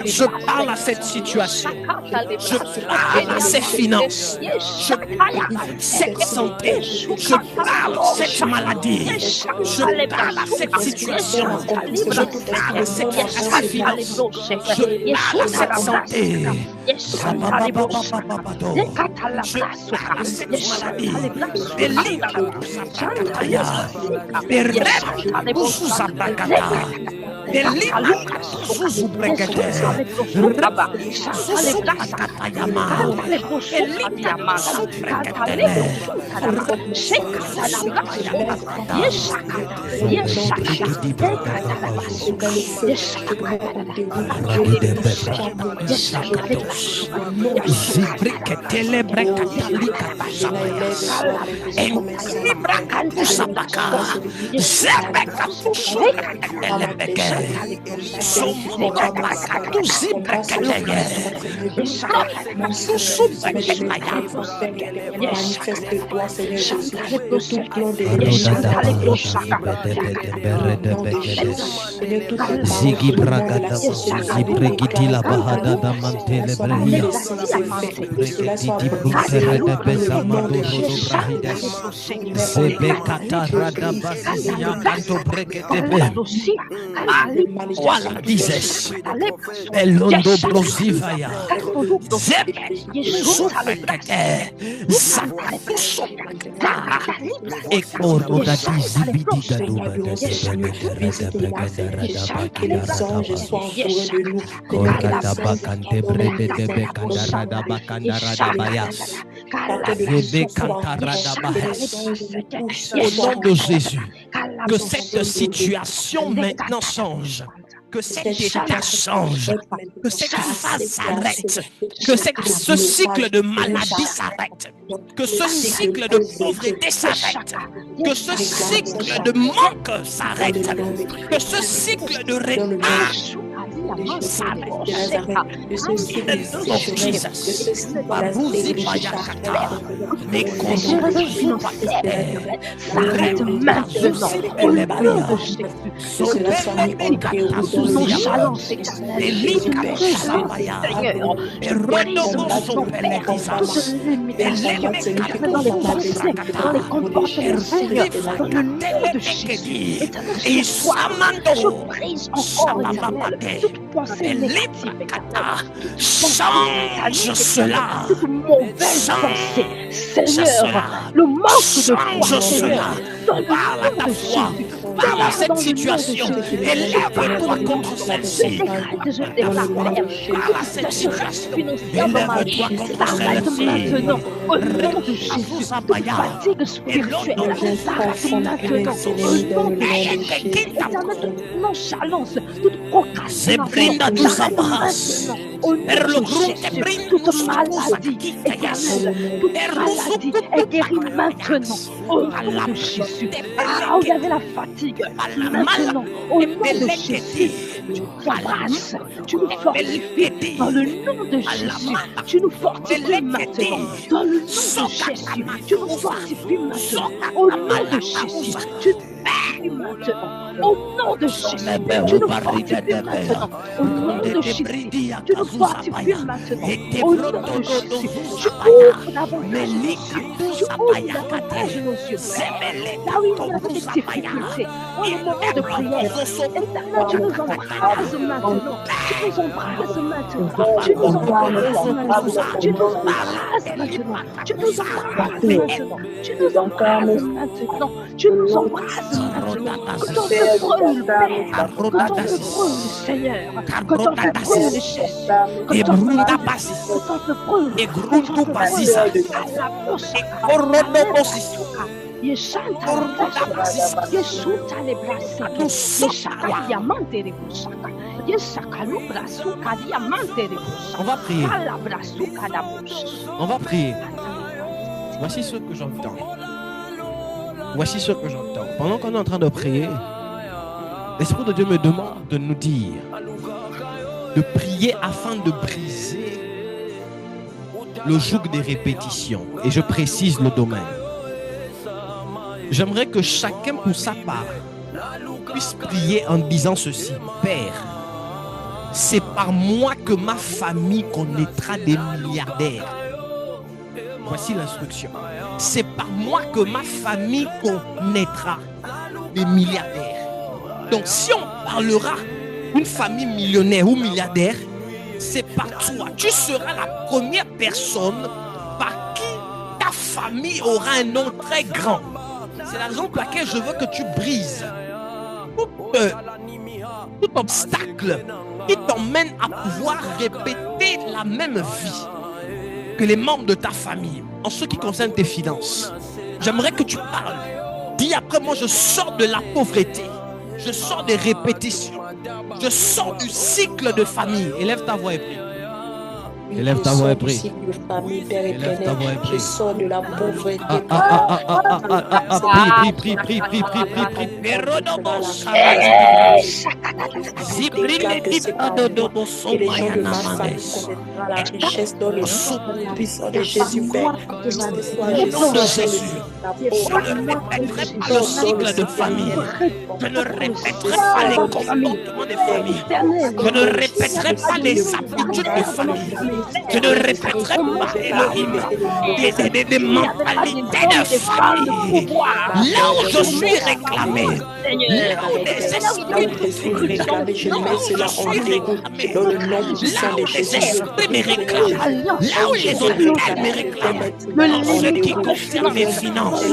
Je parle à cette situation. Je parle à ses finances. Je parle à cette santé. Je parle à cette maladie. Je parle à cette situation. Je parle à cette finance. Je parle à cette santé. Je parle à cette maladie. Zigi bragada zibregiti la bahada da mantele brehia bregiti buntere de bezamando rodo brahides zebekata rada bazia canto bregete be wala dizes elondo brosivaya zebe suprekete zakatu supreketa ekoro da dizibidi da duba de zebegete rada anges soient entourés de nous. Au nom de Jésus, que cette situation maintenant change. Que cet état change, que cette phase s'arrête, que ce cycle de maladie s'arrête, que ce cycle de pauvreté s'arrête, que ce cycle de manque s'arrête, que ce cycle de retard pensée négative, change cela. toute mauvaise pensée, Seigneur, le manque de foi, Seigneur, dans le nom de Jésus, parle à cette situation, élève-toi contre celle-ci. Je déclare, parle à cette situation, élève-toi contre celle-ci. Maintenant, au nom de Jésus, toute fatigue spirituelle, s'arrête maintenant, au nom de Jésus, éternel, toute nonchalance, toute procrastination, s'arrête maintenant, au nom de Jésus, toute maladie, éternelle, toute maladie est guérie maintenant, au nom de Jésus. Ah, où il y avait la fatigue, maintenant, au nom de Jésus, tu nous embrasses, tu nous fortifies dans le nom de Jésus, tu nous fortifies maintenant, dans le nom de Jésus, tu nous fortifies maintenant, au nom de Jésus, tu nous fortifies maintenant, au nom de Jésus, tu nous fortifies maintenant, au nom de Jésus, tu nous fortifies maintenant, au nom de Jésus, tu ouvres davantage nos yeux, tu ouvres davantage nos yeux, là où il y a des difficultés, dans le moment de prière, éternel, tu nous embrasses maintenant, tu nous embrasses maintenant, tu nous embrasses maintenant, tu nous embrasses maintenant, tu nous embrasses maintenant, tu nous embrasses maintenant, tu nous embrasses maintenant, que ton feu brûle, Père, que ton feu brûle, Seigneur, que ton feu brûle, Jésus, que ton feu brûle, que ton feu brûle, Yeshanta Yeshuta le brasa, Yeshaka diamante rebusaka, Yeshaka lu brasuka diamante rebusaka. On va prier. Ala brasuka da bush. On va prier. Voici ce que j'entends. Voici ce que j'entends. Pendant qu'on est en train de prier, l'Esprit de Dieu me demande de nous dire, de prier afin de briser le joug des répétitions. Et je précise le domaine. J'aimerais que chacun pour sa part puisse prier en disant ceci. Père, c'est par moi que ma famille connaîtra des milliardaires. Voici l'instruction. C'est par moi que ma famille connaîtra des milliardaires. Donc si on parlera d'une famille millionnaire ou milliardaire, c'est par toi. Tu seras la première personne par qui ta famille aura un nom très grand. C'est la raison pour laquelle je veux que tu brises tout obstacle qui t'emmène à pouvoir répéter la même vie que les membres de ta famille en ce qui concerne tes finances. J'aimerais que tu parles. Dis après moi, je sors de la pauvreté. Je sors des répétitions. Je sors du cycle de famille. Élève ta voix et prie. Élève ta voix et prie. Je sors de la pauvreté. Prie. Et les gens de ma famille connaîtront la richesse dans le nom puissant de Jésus Père. Au nom de Jésus, je ne répéterai pas le cycle de famille. Je ne répéterai pas les comportements des familles. Je ne répéterai pas les habitudes de famille. Je ne répéterai pas des mentalités de famille. Là où je suis réclamé, là où des esprits me réclament, là où des esprits me réclament, là où les hôtels me réclament, en ce qui concerne mes finances,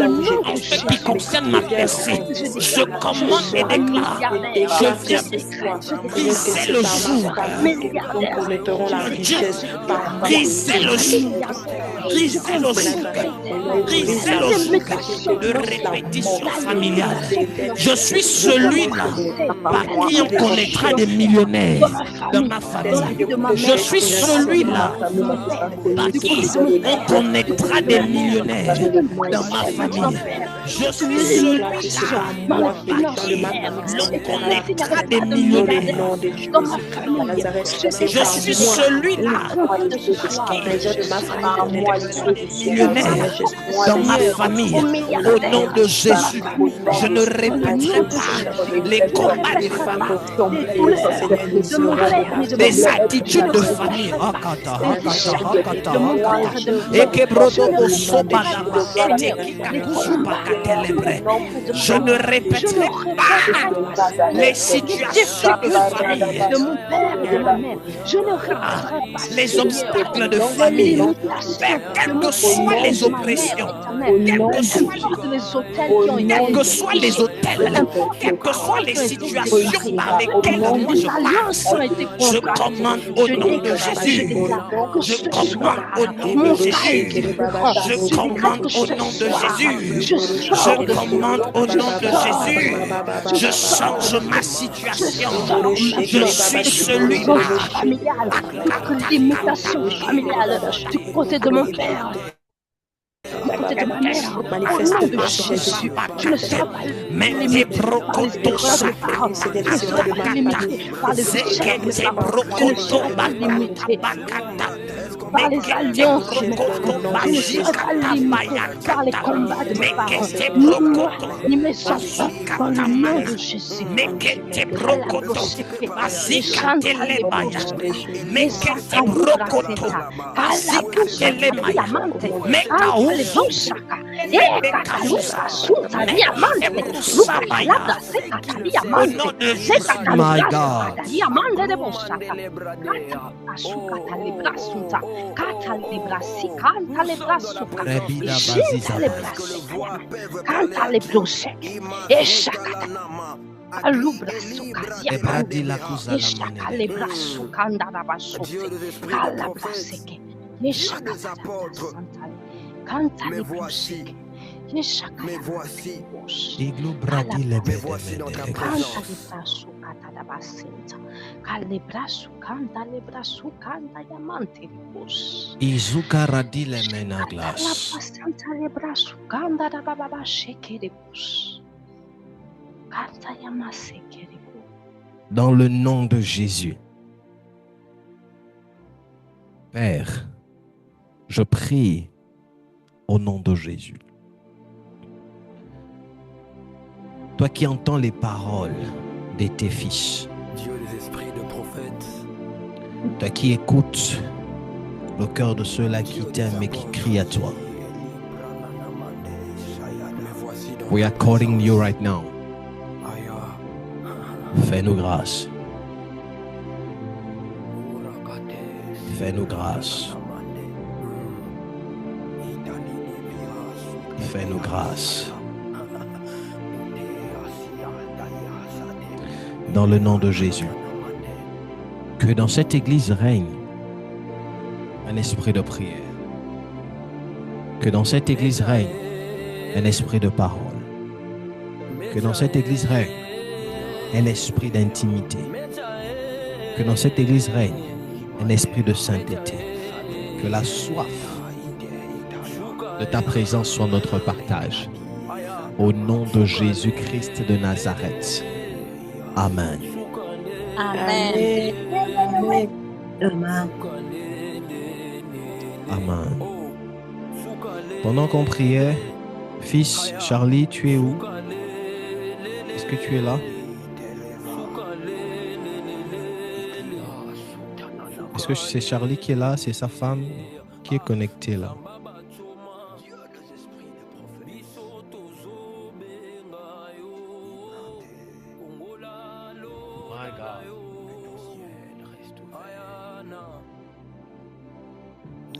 en ce qui concerne ma personne, je commande et déclare, je viens briser le jour, briser le jour, briser le jour de répétition familiale. Je suis celui-là par qui on connaîtra des millionnaires dans ma famille. Je suis celui-là par qui on connaîtra des millionnaires dans ma famille. Je suis celui-là par qui l'on connaîtra des millionnaires dans ma famille. Je suis celui-là par qui millionnaires dans ma famille. Au nom de Jésus, je ne répéterai pas les combats des femmes, des attitudes de famille. Je ne répéterai pas les situations de famille, de mon père et de ma mère. Je ne répéterai pas les obstacles de famille, quelles que soient les oppressions, quels que soient les hôtels, quelles que soient les situations par lesquelles moi je passe, je commande au nom de Jésus. Je commande au nom de Jésus. Je commande au nom de Jésus. Je commande au nom de Jésus. Je change ma situation. Je suis celui-là. Toute limitation familiale du côté de mon père, du côté de ma mère, au nom de Jésus, je ne serai pas limité par les erreurs de parents, je ne serai pas limité par les échecs de parents, je ne serai pas limité par les alliances de mes parents, je ne serai pas limité par les combats de mes parents, ni moi, ni mes enfants, dans le nom de Jésus. My God. Mais voici, dans le nom de Jésus. Père, je prie au nom de Jésus. Toi qui entends les paroles de tes fils, Dieu des esprits de prophètes, toi qui écoutes le cœur de ceux-là qui t'aiment et qui crient à toi. We are calling you right now. Fais-nous grâce. Fais-nous grâce. Fais-nous grâce. Dans le nom de Jésus. Que dans cette église règne un esprit de prière. Que dans cette église règne un esprit de parole. Que dans cette église règne un esprit d'intimité. Que dans cette église règne un esprit de sainteté. Que la soif de ta présence soit notre partage. Au nom de Jésus-Christ de Nazareth. Amen. Amen. Amen. Amen. Pendant qu'on priait, fils Charlie, tu es où? Est-ce que tu es là? Est-ce que c'est Charlie qui est là? C'est sa femme qui est connectée là?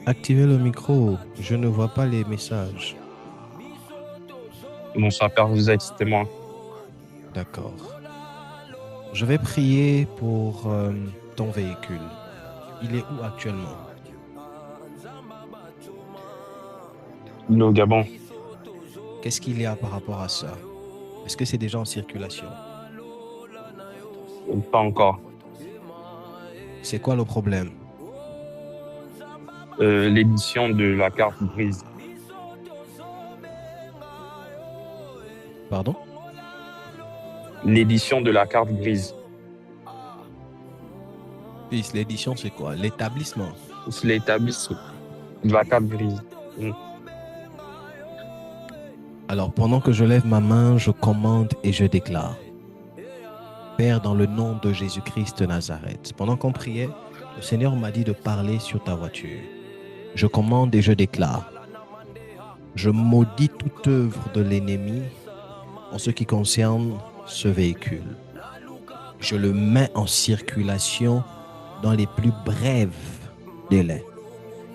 Activez le micro, je ne vois pas les messages. Bonsoir Père, vous êtes, c'était moi. D'accord. Je vais prier pour ton véhicule. Il est où actuellement? Il est au Gabon. Qu'est-ce qu'il y a par rapport à ça? Est-ce que c'est déjà en circulation? Pas encore. C'est quoi le problème? L'édition de la carte grise. Pardon? L'édition de la carte grise. L'édition, c'est quoi? L'établissement? C'est l'établissement. de la carte grise. Alors, pendant que je lève ma main, je commande et je déclare. Père, dans le nom de Jésus-Christ de Nazareth, pendant qu'on priait, le Seigneur m'a dit de parler sur ta voiture. Je commande et je déclare. Je maudis toute œuvre de l'ennemi en ce qui concerne ce véhicule. Je le mets en circulation dans les plus brefs délais.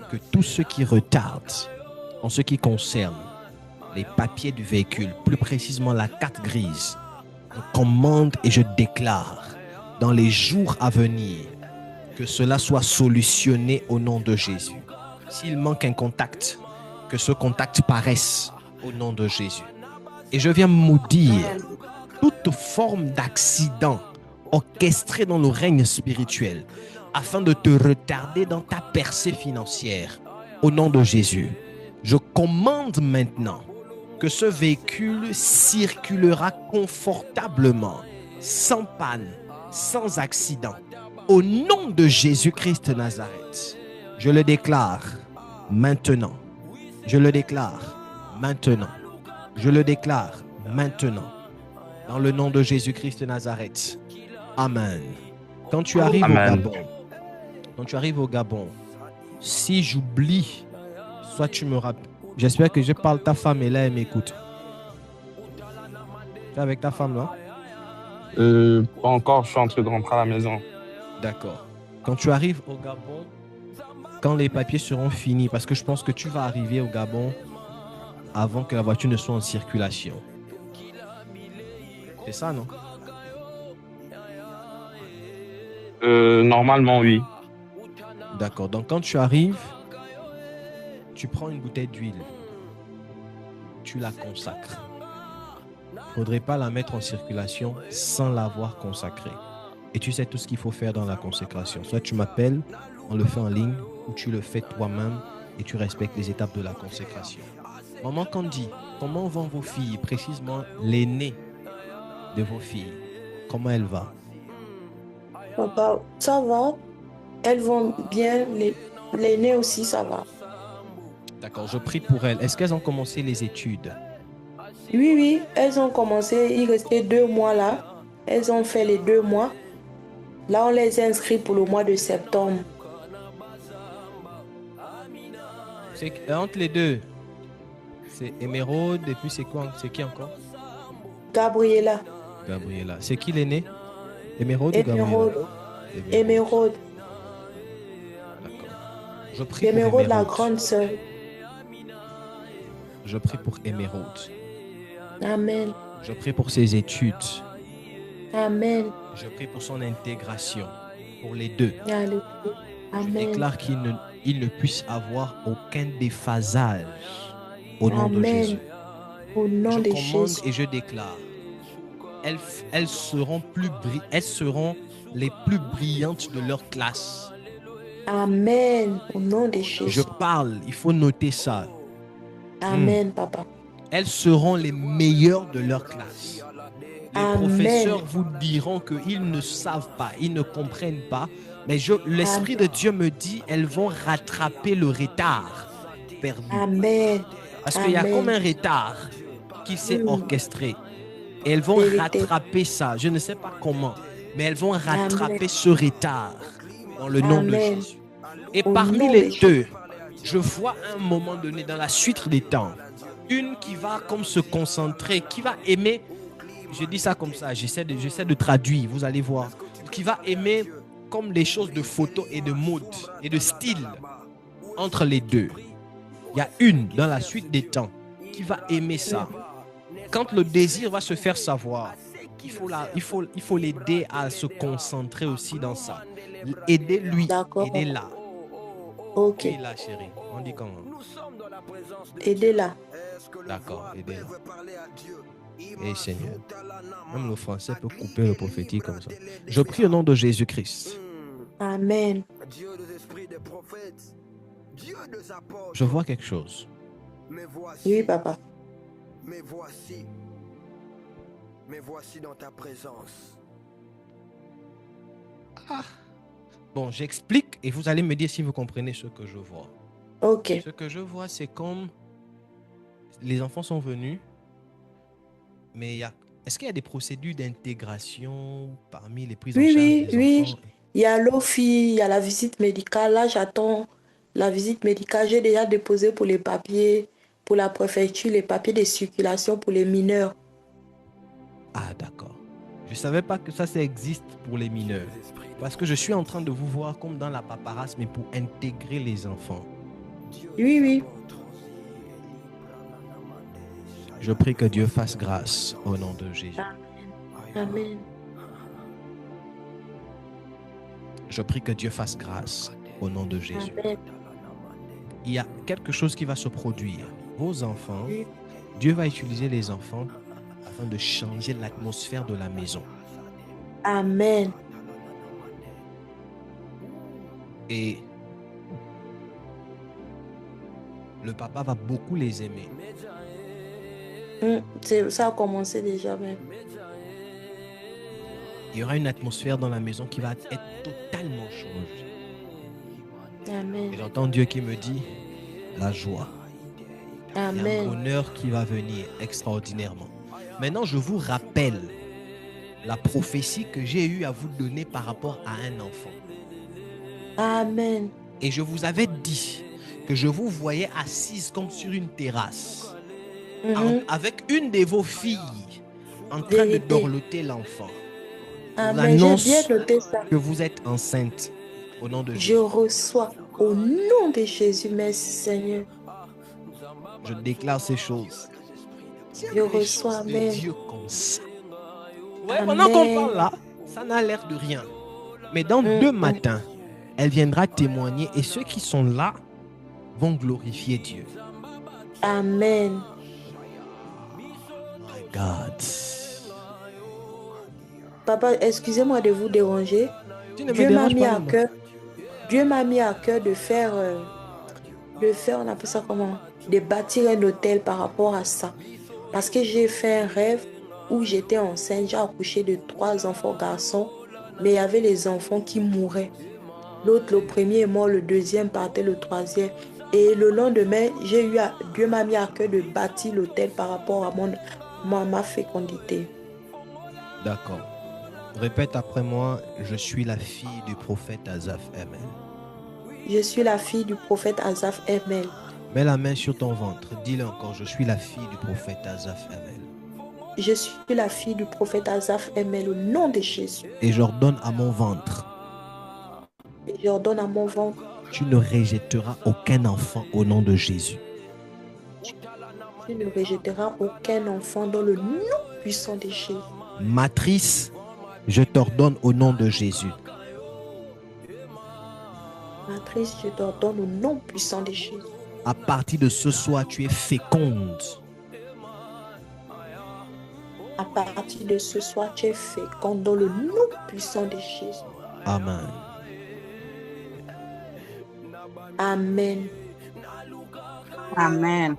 Que tout ce qui retarde en ce qui concerne les papiers du véhicule, plus précisément la carte grise, je commande et je déclare dans les jours à venir que cela soit solutionné au nom de Jésus. S'il manque un contact, que ce contact paraisse au nom de Jésus. Et je viens maudire toute forme d'accident orchestré dans le règne spirituel afin de te retarder dans ta percée financière. Au nom de Jésus, je commande maintenant que ce véhicule circulera confortablement, sans panne, sans accident. Au nom de Jésus-Christ de Nazareth, je le déclare maintenant. Je le déclare maintenant. Je le déclare maintenant. Dans le nom de Jésus-Christ de Nazareth. Amen. Quand tu arrives au Gabon, si j'oublie, soit tu me rappelles. J'espère que je parle, ta femme est là, elle m'écoute. Tu es avec ta femme là? Pas encore, je suis en train de rentrer à la maison. D'accord. Quand tu arrives au Gabon, quand les papiers seront finis, parce que je pense que tu vas arriver au Gabon avant que la voiture ne soit en circulation. C'est ça, non? Normalement, oui. D'accord. Donc, quand tu arrives, tu prends une bouteille d'huile. Tu la consacres. Il ne faudrait pas la mettre en circulation sans l'avoir consacrée. Et tu sais tout ce qu'il faut faire dans la consécration. Soit tu m'appelles, on le fait en ligne, ou tu le fais toi-même et tu respectes les étapes de la consécration. Maman Candy, comment vont vos filles, précisément l'aînée de vos filles? Comment elle va? Papa, ça va. Elles vont bien. L'aînée aussi, ça va. D'accord, je prie pour elles. Est-ce qu'elles ont commencé les études? Oui, elles ont commencé. Il restait 2 mois là. Elles ont fait les 2 mois. Là, on les inscrit pour le mois de septembre. C'est entre les deux. C'est Émeraude et puis c'est quoi? C'est qui encore? Gabriela. Gabriela. C'est qui l'aîné? Émeraude ou Gabriela? Émeraude. D'accord. Je prie Émeraude, pour Émeraude. la grande sœur. Je prie pour Émeraude. Amen. Je prie pour ses études. Amen. Je prie pour son intégration. Pour les deux. Alléluia. Amen. Je déclare qu'il ne puisse avoir aucun déphasage. Au nom de Jésus. Au nom de Jésus. Je commande et je déclare. Elles seront les plus brillantes de leur classe. Amen. Au nom de Jésus. Je parle, il faut noter ça. Amen, papa. Elles seront les meilleures de leur classe. Les professeurs vous diront qu'ils ne savent pas, ils ne comprennent pas. Mais l'Esprit de Dieu me dit, elles vont rattraper le retard perdu. Amen. Parce qu'il y a comme un retard qui s'est orchestré. Et elles vont rattraper ça. Je ne sais pas comment, mais elles vont rattraper ce retard dans le nom de Jésus. Et parmi les deux, je vois à un moment donné, dans la suite des temps, une qui va comme se concentrer, qui va aimer, je dis ça comme ça, j'essaie de traduire, vous allez voir, qui va aimer comme les choses de photo et de mode et de style entre les deux. Il y a une dans la suite des temps qui va aimer ça. Quand le désir va se faire savoir, il faut l'aider à se concentrer aussi dans ça. Aidez-lui, aidez-la. Ok. Aidez-la, chérie. On dit comment? Aidez-la. D'accord, aidez-la. Et Seigneur, même le français peut couper le prophétique comme ça. Je prie au nom de Jésus-Christ. Amen. Je vois quelque chose. Oui, papa. Mais voici dans ta présence. Bon, j'explique et vous allez me dire si vous comprenez ce que je vois. Ok. Ce que je vois, c'est comme les enfants sont venus, mais est-ce qu'il y a des procédures d'intégration parmi les prises en Oui, charge oui, des oui. enfants? Il y a l'OFI, il y a la visite médicale. Là, j'attends la visite médicale. J'ai déjà déposé pour les papiers, pour la préfecture, les papiers de circulation pour les mineurs. Ah, d'accord. Je ne savais pas que ça existe pour les mineurs. Parce que je suis en train de vous voir comme dans la paperasse, mais pour intégrer les enfants. Oui, oui. Je prie que Dieu fasse grâce au nom de Jésus. Amen. Je prie que Dieu fasse grâce au nom de Jésus. Amen. Il y a quelque chose qui va se produire. Vos enfants, Oui. Dieu va utiliser les enfants afin de changer l'atmosphère de la maison. Amen. Et le papa va beaucoup les aimer. Ça a commencé déjà même. Il y aura une atmosphère dans la maison qui va être totalement changée. Amen. Et j'entends Dieu qui me dit la joie. Il y a un Amen. bonheur qui va venir extraordinairement. Maintenant, je vous rappelle la prophétie que j'ai eu à vous donner par rapport à un enfant. Amen. Et je vous avais dit que je vous voyais assise comme sur une terrasse avec une de vos filles en train de dorloter l'enfant. Amen. J'ai bien noté ça. Que vous êtes enceinte au nom de Jésus. Je reçois au nom de Jésus. Merci Seigneur. Je déclare ces choses. Je reçois. Amen. Dieu comme ça. Ouais, pendant qu'on parle là, ça n'a l'air de rien. Mais dans 2 matins, elle viendra témoigner et ceux qui sont là vont glorifier Dieu. Amen. My God. Papa, excusez-moi de vous déranger. Dieu m'a mis à cœur. Dieu m'a mis à cœur de faire, on appelle ça comment? De bâtir un hôtel par rapport à ça. Parce que j'ai fait un rêve où j'étais enceinte, j'ai accouché de 3 enfants garçons, mais il y avait les enfants qui mouraient. L'autre, le premier est mort, le deuxième partait, le troisième. Et le lendemain, Dieu m'a mis à cœur de bâtir l'hôtel par rapport à ma fécondité. D'accord. Répète après moi, je suis la fille du prophète Asaph Emel. Je suis la fille du prophète Asaph Emel. Mets la main sur ton ventre. Dis-le encore, je suis la fille du prophète Asaph Emel. Je suis la fille du prophète Asaph Emel au nom de Jésus. Et j'ordonne à mon ventre. Et j'ordonne à mon ventre. Tu ne rejetteras aucun enfant au nom de Jésus. Tu ne rejetteras aucun enfant dans le nom puissant de Jésus. Matrice, je t'ordonne au nom de Jésus. Matrice, je t'ordonne au nom puissant de Jésus. À partir de ce soir, tu es féconde. À partir de ce soir, tu es féconde dans le nom puissant de Jésus. Amen. Amen. Amen.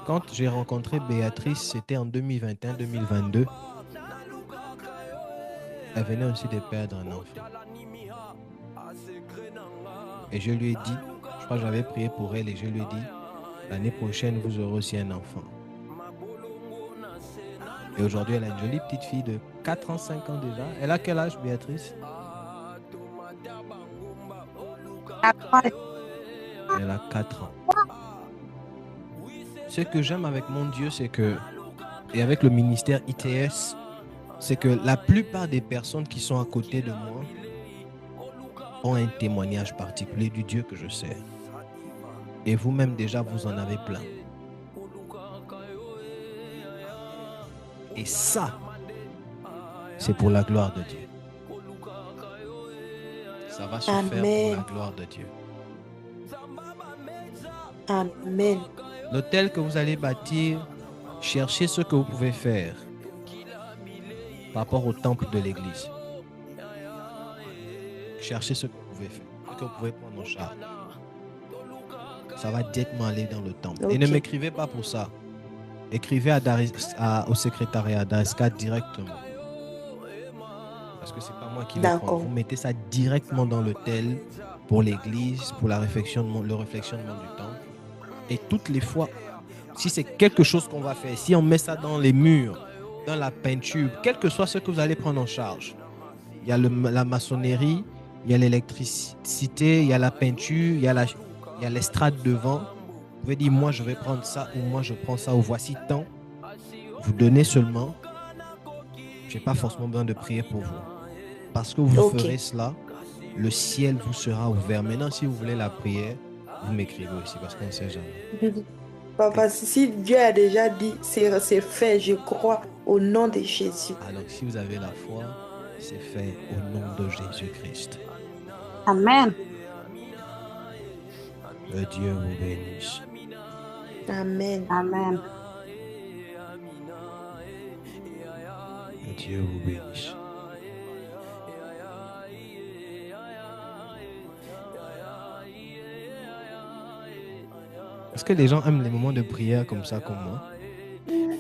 Quand j'ai rencontré Béatrice, c'était en 2021-2022. Elle venait aussi de perdre un enfant. Et je lui ai dit, je crois que j'avais prié pour elle et je lui ai dit, l'année prochaine, vous aurez aussi un enfant. Et aujourd'hui, elle a une jolie petite fille de 4 ans, 5 ans déjà. Elle a quel âge, Béatrice? 4 ans. Elle a 4 ans. Ce que j'aime avec mon Dieu, c'est que, et avec le ministère ITS, c'est que la plupart des personnes qui sont à côté de moi ont un témoignage particulier du Dieu que je sers. Et vous-même déjà, vous en avez plein. Et ça, c'est pour la gloire de Dieu. Ça va se faire pour la gloire de Dieu. Amen. L'hôtel que vous allez bâtir, cherchez ce que vous pouvez faire par rapport au temple de l'église. Cherchez ce que vous pouvez faire, ce que vous pouvez prendre en charge. Ça va directement aller dans le temple. Okay. Et ne m'écrivez pas pour ça. Écrivez au secrétariat d'Arescat directement. parce que c'est pas moi qui vais prendre. Vous mettez ça directement dans l'autel pour l'église, pour le réfectionnement du temple. Et toutes les fois, si c'est quelque chose qu'on va faire, si on met ça dans les murs, dans la peinture, quel que soit ce que vous allez prendre en charge, il y a la maçonnerie, il y a l'électricité, il y a la peinture, il y a l'estrade devant. Vous pouvez dire, moi je vais prendre ça, ou moi je prends ça, ou voici tant. Vous donnez seulement. Je n'ai pas forcément besoin de prier pour vous. Parce que vous ferez cela, le ciel vous sera ouvert. Maintenant, si vous voulez la prière, vous m'écrivez aussi, parce qu'on ne sait jamais. Papa, si Dieu a déjà dit, c'est fait, je crois au nom de Jésus. Alors, si vous avez la foi, c'est fait au nom de Jésus-Christ. Amen. Que Dieu vous bénisse. Amen. Amen. Que Dieu vous bénisse. Est-ce que les gens aiment les moments de prière comme ça, comme moi?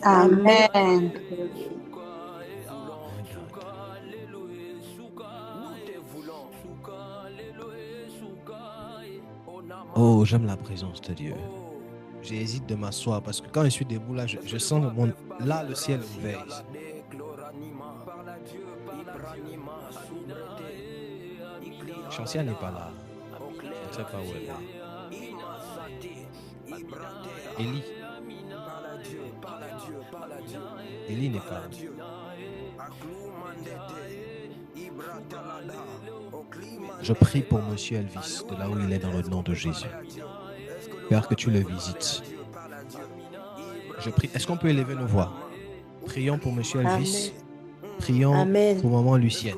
Amen. Oh, j'aime la présence de Dieu. J'hésite de m'asseoir parce que quand je suis debout, là, je sens là, le ciel est ouvert. Chantia n'est pas là. Je ne sais pas où elle est. Élie. Élie n'est pas là. Je prie pour Monsieur Elvis, de là où il est, dans le nom de Jésus. Père, que tu le visites. Je prie. Est-ce qu'on peut élever nos voix? Prions pour Monsieur Elvis. Amen. Prions pour Maman Lucienne.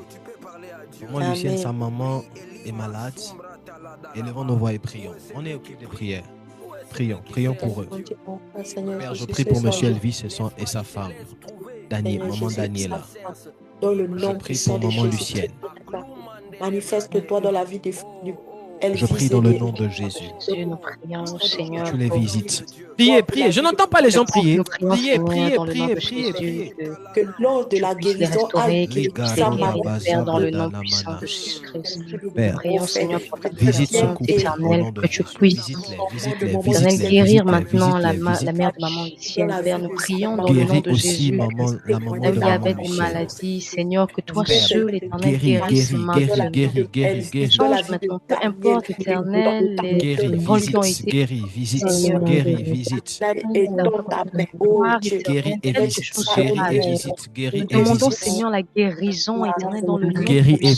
Maman Lucienne, sa maman est malade. Élevons nos voix et prions. On est au cul des prières. Prions pour eux. Père, je prie pour Monsieur Elvis et sa femme, Maman Daniela. Je prie pour Maman Lucienne. Manifeste-toi dans la vie de Je prie dans le nom de Jésus. Nous prions, Seigneur. Tu les visites. Priez. Je n'entends pas les gens prier. Priez. Que lors de la guérison, dans le nom puissant de Jésus-Christ. Père, visite ce couple au nom de Jésus. Visite-les. Guérir maintenant la mère de maman Lucienne. Père, nous prions dans le nom de Jésus. La maman de avec des maladies, Seigneur, que toi seul, Éternel, guérisse maintenant. Change maintenant, peu importe, Éternel, les vols qui ont été. Guéris, visite. Nous demandons, Seigneur, la guérison, Éternel, dans le nom guéris et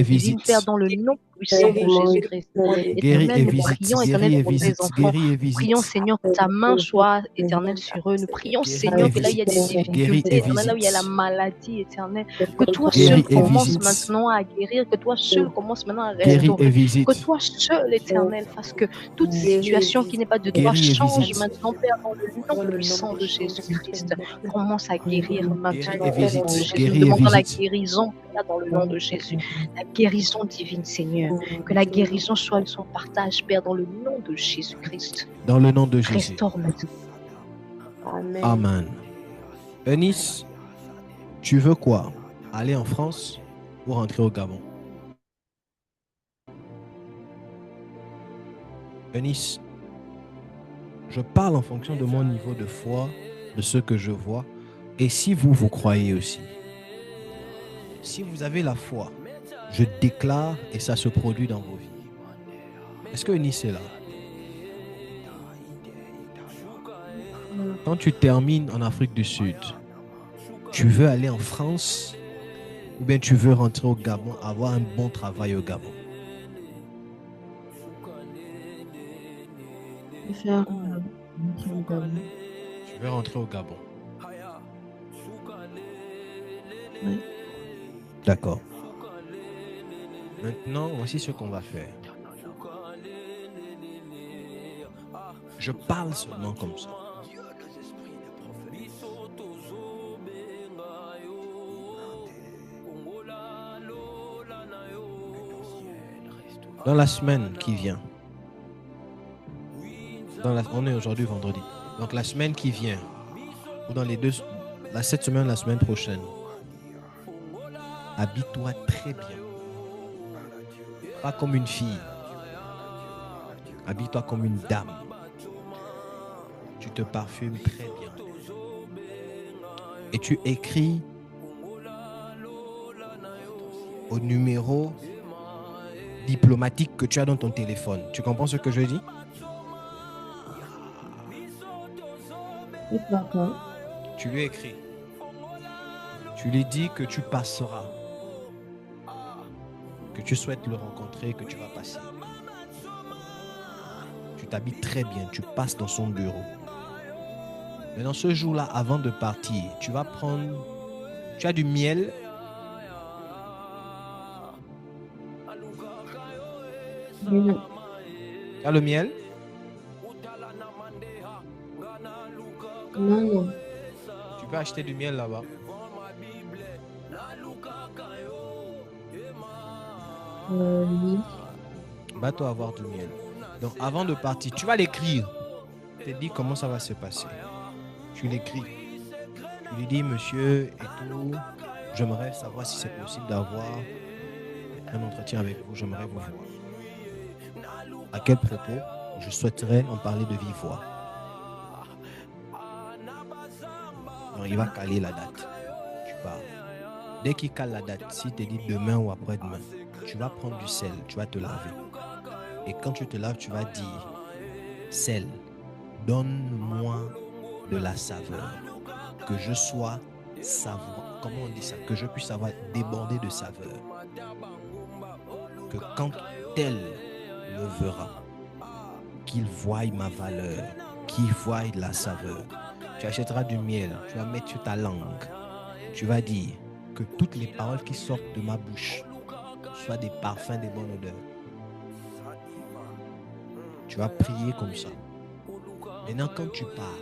visite. Père, dans le nom puissant de Jésus-Christ. Éternel, nous prions, Éternel, pour tes enfants. Nous prions, Seigneur, que ta main soit, Éternel, sur eux. Nous prions, Seigneur, que là, il y a des difficultés, Éternel, là où il y a la maladie, Éternel, que toi seul commence maintenant à guérir, que toi seul commence maintenant à restaurer, que toi seul, Éternel, parce que toute situation qui n'est pas de toi change maintenant, Père, dans le nom puissant de Jésus-Christ. Commence à guérir maintenant. Nous demandons la guérison, Père, dans le nom de Jésus. La guérison divine, Seigneur. Que la guérison soit son partage, Père, dans le nom de Jésus-Christ. Dans le nom de Jésus. Restaure maintenant. Amen. Eunice, tu veux quoi? Aller en France ou rentrer au Gabon? Eunice, je parle en fonction de mon niveau de foi, de ce que je vois. Et si vous croyez aussi, si vous avez la foi, je déclare et ça se produit dans vos vies. Est-ce que Eunice est là? Quand tu termines en Afrique du Sud, tu veux aller en France ou bien tu veux rentrer au Gabon, avoir un bon travail au Gabon? Je veux rentrer au Gabon. Oui. D'accord. Maintenant, voici ce qu'on va faire. Je parle seulement comme ça. Dans la semaine qui vient, on est aujourd'hui vendredi, donc la semaine qui vient, ou dans cette semaine, la semaine prochaine, Habille-toi très bien. Pas comme une fille. Habille-toi comme une dame. Tu te parfumes très bien. Et tu écris au numéro diplomatique que tu as dans ton téléphone. Tu comprends ce que je dis? Tu lui écris. Tu lui dis que tu passeras. Que tu souhaites le rencontrer, que tu vas passer. Tu t'habilles très bien, tu passes dans son bureau. Mais dans ce jour-là, avant de partir, tu vas prendre... Tu as du miel. Tu as le miel? Non. Tu peux acheter du miel là-bas. Oui. Va-toi avoir du miel. Donc avant de partir, tu vas l'écrire. Tu te dis comment ça va se passer. Tu l'écris. Tu lui dis, monsieur et tout, j'aimerais savoir si c'est possible d'avoir un entretien avec vous. J'aimerais vous voir. À quel propos? Je souhaiterais en parler de vive voix. Donc, il va caler la date. Tu pars. Dès qu'il cale la date, s'il te dit demain ou après-demain, tu vas prendre du sel, tu vas te laver. Et quand tu te laves, tu vas dire, sel, donne-moi de la saveur. Que je sois saveur. Comment on dit ça? Que je puisse avoir débordé de saveur. Que quand tel me verra, qu'il voie ma valeur, qu'il voie la saveur. Tu achèteras du miel, tu vas mettre sur ta langue. Tu vas dire que toutes les paroles qui sortent de ma bouche soient des parfums, des bonnes odeurs. Tu vas prier comme ça. Maintenant, quand tu pars,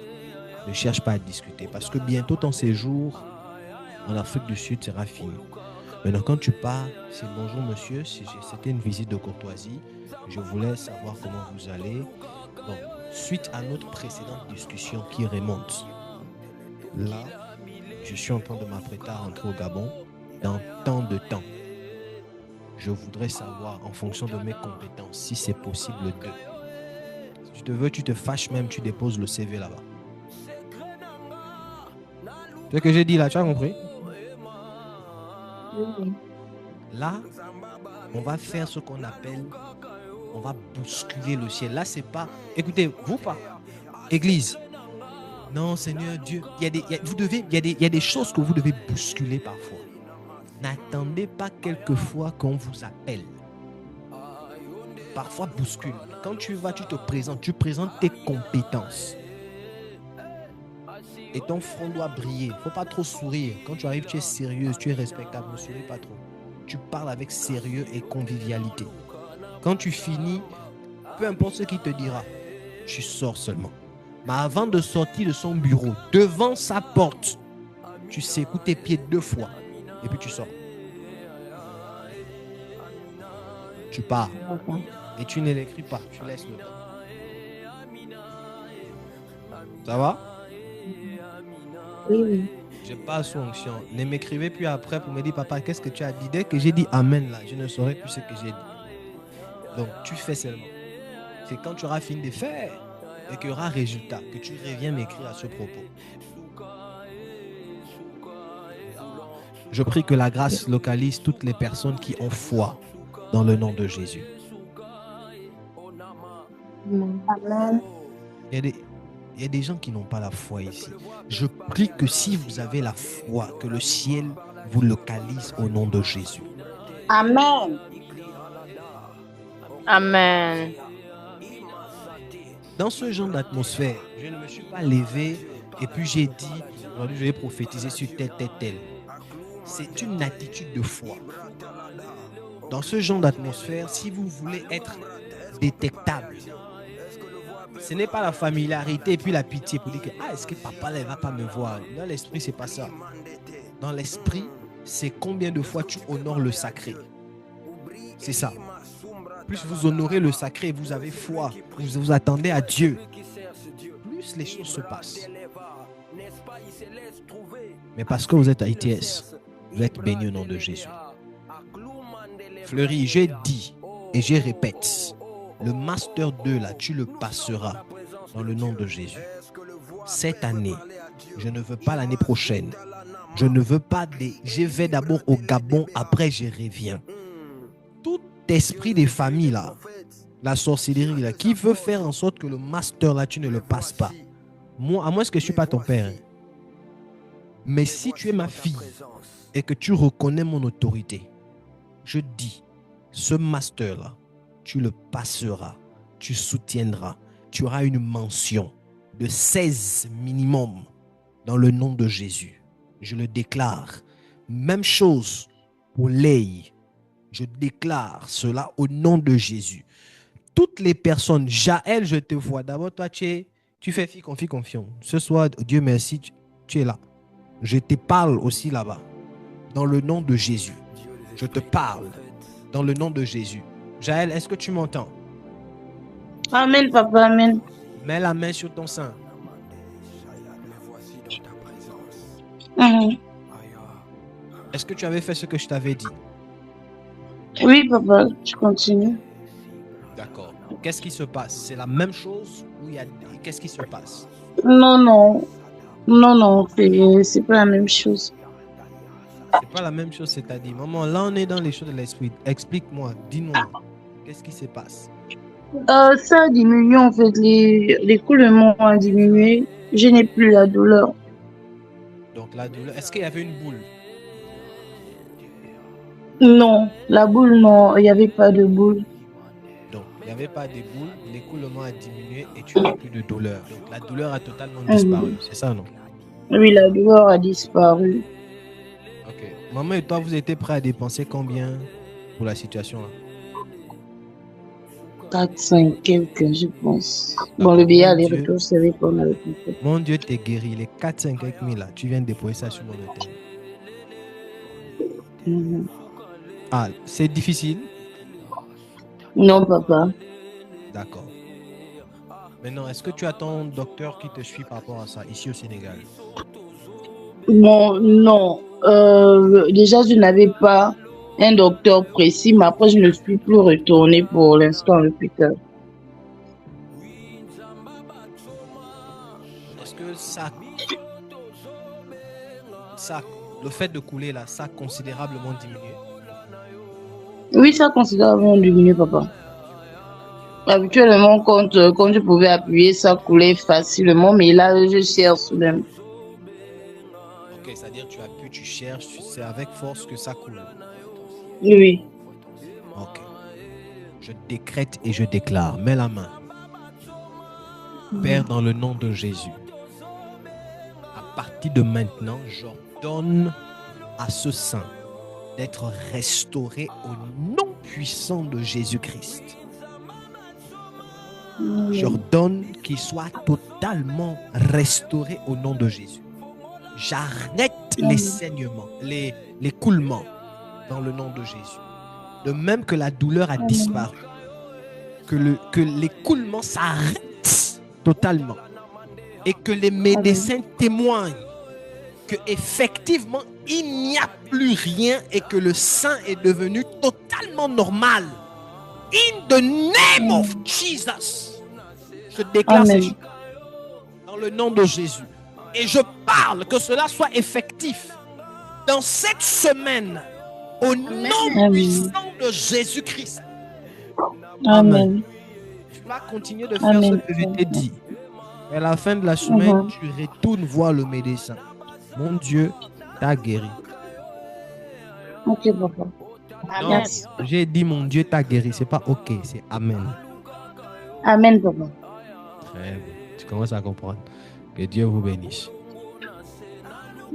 ne cherche pas à discuter parce que bientôt ton séjour en Afrique du Sud sera fini. Maintenant, quand tu pars, c'est bonjour monsieur, c'était une visite de courtoisie. Je voulais savoir comment vous allez. Donc, suite à notre précédente discussion qui remonte, là, je suis en train de m'apprêter à rentrer au Gabon dans tant de temps. Je voudrais savoir, en fonction de mes compétences, si c'est possible de. Si tu te veux, tu te fâches même, tu déposes le CV là-bas. Ce que j'ai dit là, tu as compris? Oui. Là, on va faire ce qu'on appelle, on va bousculer le ciel. Là, c'est pas, écoutez, vous pas, Église. Non, Seigneur Dieu, il y a des choses que vous devez bousculer parfois. N'attendez pas quelquefois qu'on vous appelle. Parfois, bouscule. Quand tu vas, tu te présentes, tu présentes tes compétences. Et ton front doit briller. Il ne faut pas trop sourire. Quand tu arrives, tu es sérieuse, tu es respectable. Ne souris pas trop. Tu parles avec sérieux et convivialité. Quand tu finis, peu importe ce qu'il te dira, tu sors seulement. Mais avant de sortir de son bureau, devant sa porte, tu secoues tes pieds 2 fois. Et puis tu sors. Tu pars. Et tu ne l'écris pas. Tu laisses le temps. Ça va? Oui. Je parle sous onction. Ne m'écrivez plus après pour me dire, papa, qu'est-ce que tu as dit? Dès que j'ai dit amen là, je ne saurais plus ce que j'ai dit. Donc, tu fais seulement. C'est quand tu auras fini de faire et qu'il y aura résultat que tu reviens m'écrire à ce propos. Je prie que la grâce localise toutes les personnes qui ont foi dans le nom de Jésus. Amen. Il y a des gens qui n'ont pas la foi ici. Je prie que si vous avez la foi, que le ciel vous localise au nom de Jésus. Amen. Amen. Dans ce genre d'atmosphère, je ne me suis pas levé et puis j'ai dit, aujourd'hui je vais prophétiser sur tel. C'est une attitude de foi. Dans ce genre d'atmosphère, si vous voulez être détectable, ce n'est pas la familiarité et puis la pitié pour dire que est-ce que papa là, il ne va pas me voir. Dans l'esprit, ce n'est pas ça. Dans l'esprit, c'est combien de fois tu honores le sacré. C'est ça. Plus vous honorez le sacré, vous avez foi, vous attendez à Dieu, plus les choses se passent. Mais parce que vous êtes à ITS, Vous êtes bénis au nom de Jésus. Fleury, j'ai dit et je répète, le Master 2 là, tu le passeras dans le nom de Jésus. Cette année, je ne veux pas l'année prochaine. Je ne veux pas je vais d'abord au Gabon, après je reviens. Tout esprit des familles là, la sorcellerie là, qui veut faire en sorte que le Master là, tu ne le passes pas. Moi, à moins que je ne suis pas ton père. Hein. Mais si tu es ma fille et que tu reconnais mon autorité, je dis, ce Master-là, tu le passeras, tu soutiendras, tu auras une mention de 16 minimum dans le nom de Jésus. Je le déclare. Même chose pour l'œil. Je déclare cela au nom de Jésus. Toutes les personnes, Jaël, je te vois. D'abord, toi, tu fais confiance. Ce soir, Dieu merci, tu es là. Je te parle aussi là-bas. Dans le nom de Jésus. Je te parle. Dans le nom de Jésus. Jaël, est-ce que tu m'entends? Amen, papa, amen. Mets la main sur ton sein. Est-ce que tu avais fait ce que je t'avais dit? Oui, papa, je continue. D'accord. Qu'est-ce qui se passe? C'est la même chose ou qu'est-ce qui se passe? Non, c'est pas la même chose. C'est pas la même chose, c'est-à-dire, maman, là on est dans les choses de l'esprit. Explique-moi, dis-nous, qu'est-ce qui se passe? Ça a diminué en fait, les coulements ont diminué. Je n'ai plus la douleur. Donc la douleur, est-ce qu'il y avait une boule? Non, la boule, non, il n'y avait pas de boule. Donc, il n'y avait pas de boule, l'écoulement a diminué et tu n'as plus de douleur. Donc, la douleur a totalement disparu, c'est ça, non? Oui, la douleur a disparu. Ok. Maman et toi, vous étiez prêts à dépenser combien pour la situation là? 4, 5 quelques, je pense. Bon, le billet aller-retour, c'est vrai qu'on avait compris. Mon Dieu t'es guéri, les 4, 5 quelques mille là, tu viens de déposer ça sur mon hôtel. Ah, c'est difficile? Non, papa. D'accord. Maintenant, est-ce que tu as ton docteur qui te suit par rapport à ça, ici au Sénégal? Bon, non. Déjà, je n'avais pas un docteur précis, mais après, je ne suis plus retournée pour l'instant à l'hôpital. Est-ce que le fait de couler là, ça a considérablement diminué? Oui, ça a considérablement diminué, papa. Habituellement, quand je pouvais appuyer, ça coulait facilement, mais là, je cherche même. Ok, c'est-à-dire tu appuies, tu cherches, c'est avec force que ça coule. Oui. Ok. Je décrète et je déclare. Mets la main. Père, dans le nom de Jésus, à partir de maintenant, j'ordonne à ce sein d'être restauré au nom puissant de Jésus-Christ. J'ordonne qu'il soit totalement restauré au nom de Jésus. J'arrête les saignements, les coulements dans le nom de Jésus. De même que la douleur a disparu, que les coulements s'arrêtent totalement et que les médecins témoignent que effectivement il n'y a plus rien et que le sang est devenu totalement normal. In the name of Jesus, je déclare ces choses dans le nom de Jésus et je parle que cela soit effectif dans cette semaine au nom puissant de Jésus-Christ. Amen. Tu vas continuer de faire ce que je t'ai dit. Et à la fin de la semaine, tu retournes voir le médecin. Mon Dieu t'a guéri. Ok, papa. Non, j'ai dit mon Dieu t'a guéri. C'est pas ok, c'est amen. Amen, papa. Très bien. Tu commences à comprendre. Que Dieu vous bénisse.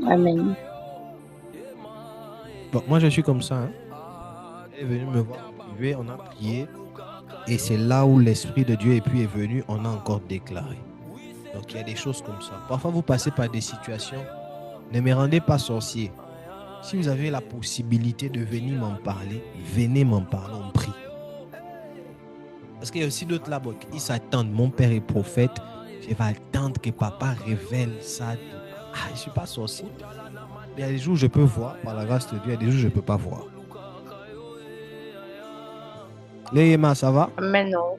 Amen. Bon, moi je suis comme ça. Hein. Elle est venue me voir en privé, on a prié. Et c'est là où l'Esprit de Dieu est venu, on a encore déclaré. Donc il y a des choses comme ça. Parfois vous passez par des situations. Ne me rendez pas sorcier. Si vous avez la possibilité de venir m'en parler, venez m'en parler, on prie. Parce qu'il y a aussi d'autres là-bas qui s'attendent. Mon père est prophète. Je vais attendre que papa révèle ça. Ah, je ne suis pas sorcier. Il y a des jours où je peux voir, par la grâce de Dieu, il y a des jours où je ne peux pas voir. Léema, ça va? Mais non.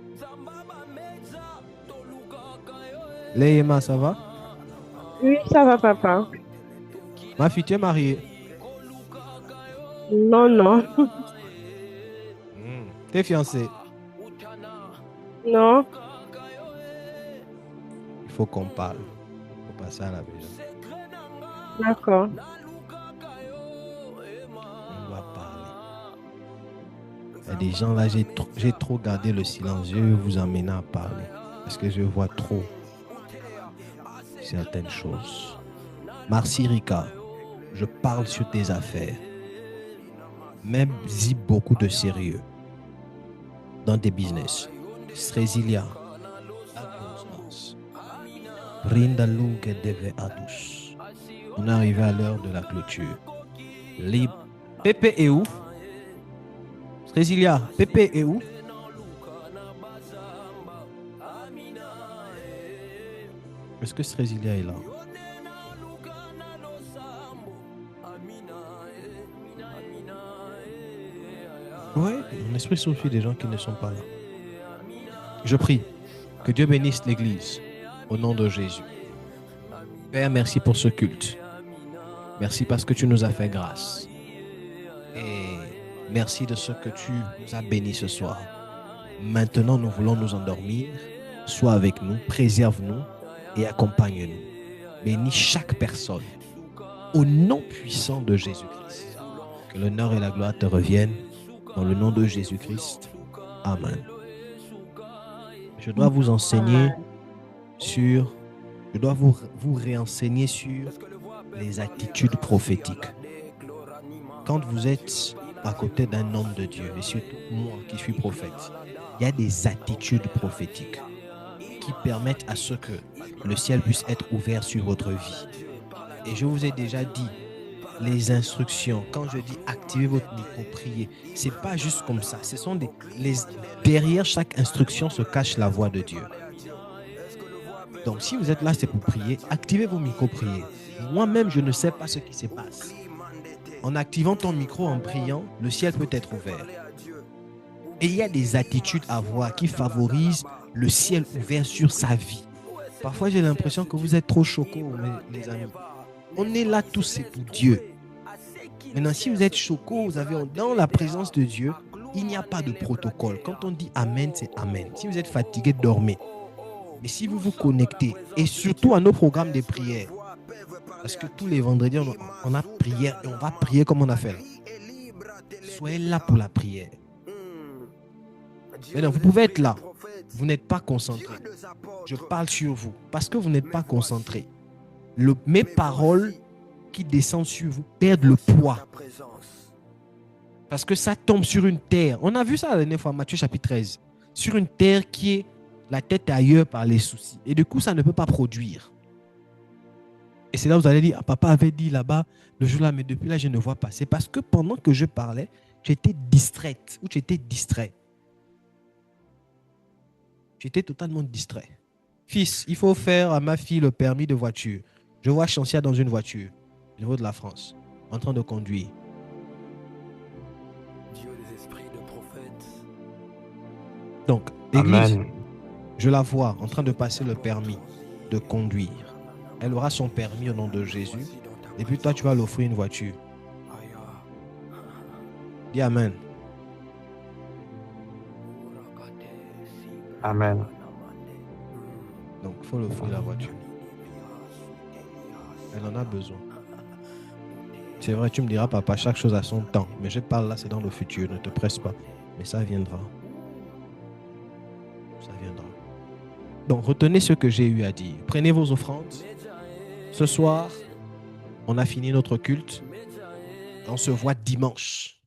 Léema, ça va? Oui, ça va, papa. Ma fille, tu es mariée? Non, non. T'es fiancée? Non. Il faut qu'on parle. Il faut passer à la maison. D'accord. On va parler. Il y a des gens là, j'ai trop gardé le silence. Je vais vous emmener à parler. Parce que je vois trop certaines choses. Merci Rika, je parle sur tes affaires. Mets-y beaucoup de sérieux dans tes business. Srezilia, Rindalouge deve adus. On est arrivé à l'heure de la clôture. Pépé est où? Srezilia, Pépé est où? Est-ce que Srezilia est là? Oui, mon esprit souffle des gens qui ne sont pas là. Je prie que Dieu bénisse l'Église au nom de Jésus. Père, merci pour ce culte. Merci parce que tu nous as fait grâce. Et merci de ce que tu nous as bénis ce soir. Maintenant, nous voulons nous endormir. Sois avec nous, préserve-nous et accompagne-nous. Bénis chaque personne. Au nom puissant de Jésus-Christ. Que l'honneur et la gloire te reviennent. Dans le nom de Jésus-Christ. Amen. Je dois vous enseigner sur... Je dois vous réenseigner sur les attitudes prophétiques. Quand vous êtes à côté d'un homme de Dieu, et surtout moi qui suis prophète, il y a des attitudes prophétiques qui permettent à ce que le ciel puisse être ouvert sur votre vie. Et je vous ai déjà dit, les instructions, quand je dis activez votre micro, priez, c'est pas juste comme ça. Ce sont derrière chaque instruction se cache la voix de Dieu. Donc si vous êtes là, c'est pour prier, activez vos micros, priez. Moi-même, je ne sais pas ce qui se passe. En activant ton micro, en priant, le ciel peut être ouvert. Et il y a des attitudes à avoir qui favorisent le ciel ouvert sur sa vie. Parfois, j'ai l'impression que vous êtes trop chocos, les amis. On est là tous, c'est pour Dieu. Maintenant, si vous êtes chocos, vous avez dans la présence de Dieu, il n'y a pas de protocole. Quand on dit Amen, c'est Amen. Si vous êtes fatigué, dormez. Mais si vous vous connectez, et surtout à nos programmes de prière, parce que tous les vendredis, on a prière et on va prier comme on a fait là. Soyez là pour la prière. Maintenant, vous pouvez être là. Vous n'êtes pas concentré. Je parle sur vous parce que vous n'êtes pas concentré. Mes paroles qui descendent sur vous perdent le poids. Parce que ça tombe sur une terre. On a vu ça la dernière fois, Matthieu chapitre 13. Sur une terre qui est la tête ailleurs par les soucis. Et du coup, ça ne peut pas produire. Et c'est là où vous allez dire, ah, papa avait dit là-bas, le jour-là, mais depuis là, je ne vois pas. C'est parce que pendant que je parlais, j'étais distraite. Ou j'étais distrait. J'étais totalement distrait. Fils, il faut faire à ma fille le permis de voiture. Je vois Chancia dans une voiture, au niveau de la France, en train de conduire. Dieu des esprits de prophètes. Donc, Église, Amen. je la vois en train de passer le permis de conduire. Elle aura son permis au nom de Jésus. Et puis toi, tu vas l'offrir une voiture. Dis Amen. Amen. Donc, il faut l'offrir la voiture. Elle en a besoin. C'est vrai, tu me diras, papa, chaque chose a son temps. Mais je parle là, c'est dans le futur. Ne te presse pas. Mais ça viendra. Ça viendra. Donc, retenez ce que j'ai eu à dire. Prenez vos offrandes. Ce soir, on a fini notre culte. On se voit dimanche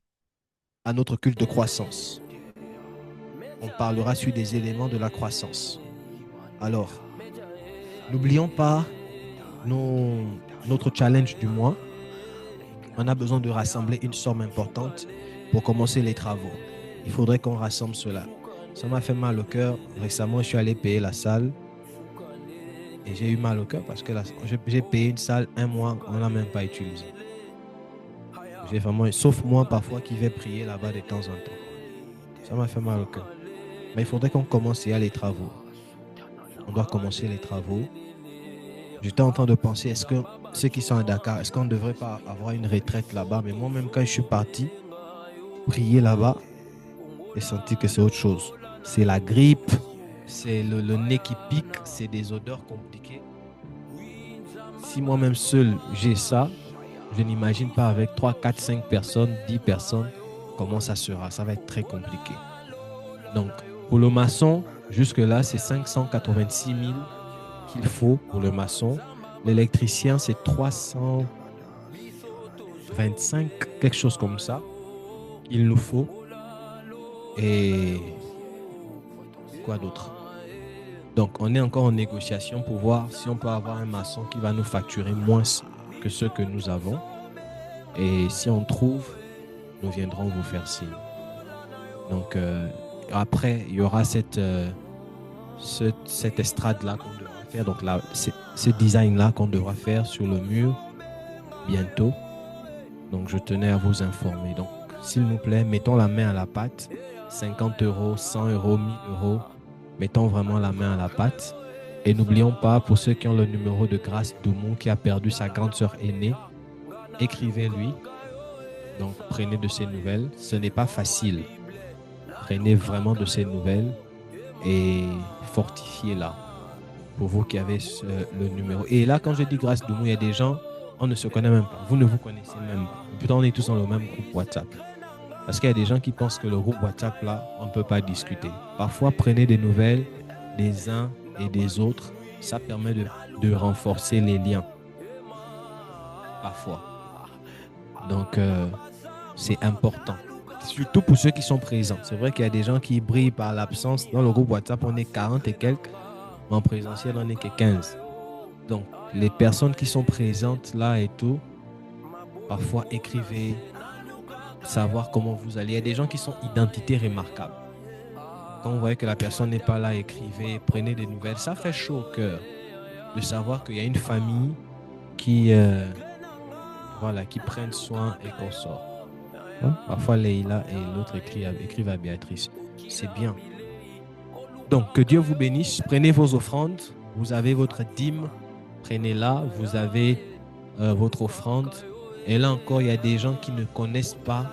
à notre culte de croissance. On parlera sur des éléments de la croissance. Alors, n'oublions pas notre challenge du mois. On a besoin de rassembler une somme importante pour commencer les travaux. Il faudrait qu'on rassemble cela. Ça m'a fait mal au cœur. Récemment, je suis allé payer la salle. Et j'ai eu mal au cœur parce que j'ai payé une salle un mois, on ne l'a même pas utilisée. J'ai vraiment, sauf moi parfois qui vais prier là-bas de temps en temps. Ça m'a fait mal au cœur. Mais il faudrait qu'on commence à les travaux. On doit commencer les travaux. J'étais en train de penser, est-ce que ceux qui sont à Dakar, est-ce qu'on ne devrait pas avoir une retraite là-bas? Mais moi-même, quand je suis parti prier là-bas, j'ai senti que c'est autre chose. C'est la grippe, c'est le nez qui pique, c'est des odeurs compliquées. Si moi-même seul, j'ai ça, je n'imagine pas avec 3, 4, 5 personnes, 10 personnes, comment ça sera. Ça va être très compliqué. Donc, pour le maçon, jusque-là, c'est 586 000 qu'il faut pour le maçon. L'électricien, c'est 325, quelque chose comme ça. Il nous faut. Et quoi d'autre? Donc, on est encore en négociation pour voir si on peut avoir un maçon qui va nous facturer moins que ce que nous avons. Et si on trouve, nous viendrons vous faire signe. Donc, après, il y aura cette estrade-là qu'on devra faire. Donc, là, ce design-là qu'on devra faire sur le mur bientôt. Donc, je tenais à vous informer. Donc, s'il vous plaît, mettons la main à la pâte. 50 €, 100 €, 1000 €. Mettons vraiment la main à la pâte. Et n'oublions pas, pour ceux qui ont le numéro de Grâce Doumou qui a perdu sa grande sœur aînée, écrivez-lui. Donc, prenez de ses nouvelles. Ce n'est pas facile. Prenez vraiment de ses nouvelles et fortifiez-la pour vous qui avez le numéro. Et là, quand je dis Grâce Doumou, il y a des gens, on ne se connaît même pas. Vous ne vous connaissez même pas. Pourtant, on est tous dans le même groupe WhatsApp. Parce qu'il y a des gens qui pensent que le groupe WhatsApp, là, on ne peut pas discuter. Parfois, prenez des nouvelles des uns et des autres. Ça permet de renforcer les liens. Parfois. Donc, c'est important. Surtout pour ceux qui sont présents. C'est vrai qu'il y a des gens qui brillent par l'absence. Dans le groupe WhatsApp, on est 40 et quelques. Mais en présentiel, on n'est que 15. Donc, les personnes qui sont présentes là et tout, parfois écrivez, savoir comment vous allez. Il y a des gens qui sont identités remarquables. Quand vous voyez que la personne n'est pas là, écrivez, prenez des nouvelles. Ça fait chaud au cœur de savoir qu'il y a une famille qui prennent soin et qu'on sort. Hein? Parfois, Leïla et l'autre écrivent à Béatrice. C'est bien. Donc, que Dieu vous bénisse. Prenez vos offrandes. Vous avez votre dîme. Prenez-la. Vous avez votre offrande. Et là encore, il y a des gens qui ne connaissent pas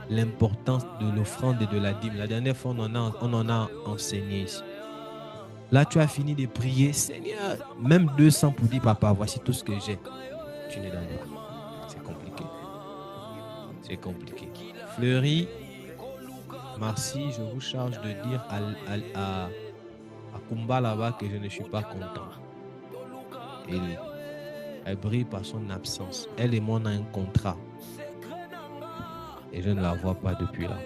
l'importance de l'offrande et de la dîme. La dernière fois, on en a enseigné ici. Là, tu as fini de prier. Seigneur, même 200 pour dire, papa, voici tout ce que j'ai. Tu n'es donnes pas. C'est compliqué. C'est compliqué. Fleury, merci. Je vous charge de dire à Kumba là-bas que je ne suis pas content. Elle brille par son absence. Elle et moi, on a un contrat. Et je ne la vois pas depuis là.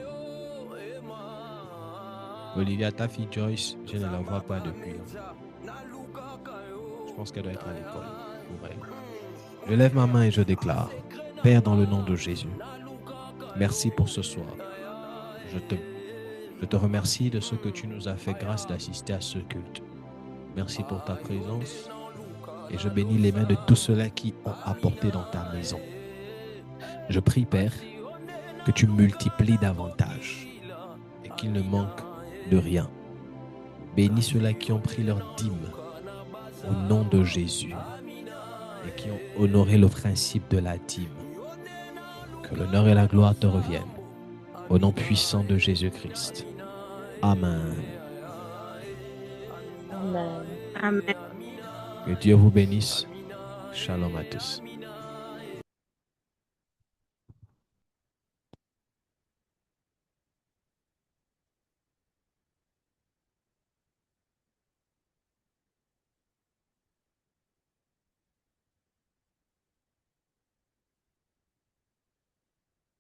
Olivia, ta fille Joyce, je ne la vois pas depuis là. Je pense qu'elle doit être à l'école. Pour elle. Je lève ma main et je déclare, Père, dans le nom de Jésus, merci pour ce soir. Je te remercie de ce que tu nous as fait grâce d'assister à ce culte. Merci pour ta présence. Et je bénis les mains de tous ceux-là qui ont apporté dans ta maison. Je prie, Père, que tu multiplies davantage et qu'il ne manque de rien. Bénis ceux-là qui ont pris leur dîme au nom de Jésus et qui ont honoré le principe de la dîme. Que l'honneur et la gloire te reviennent. Au nom puissant de Jésus-Christ. Amen. Amen. Amen. Que Dieu vous bénisse. Shalom à tous.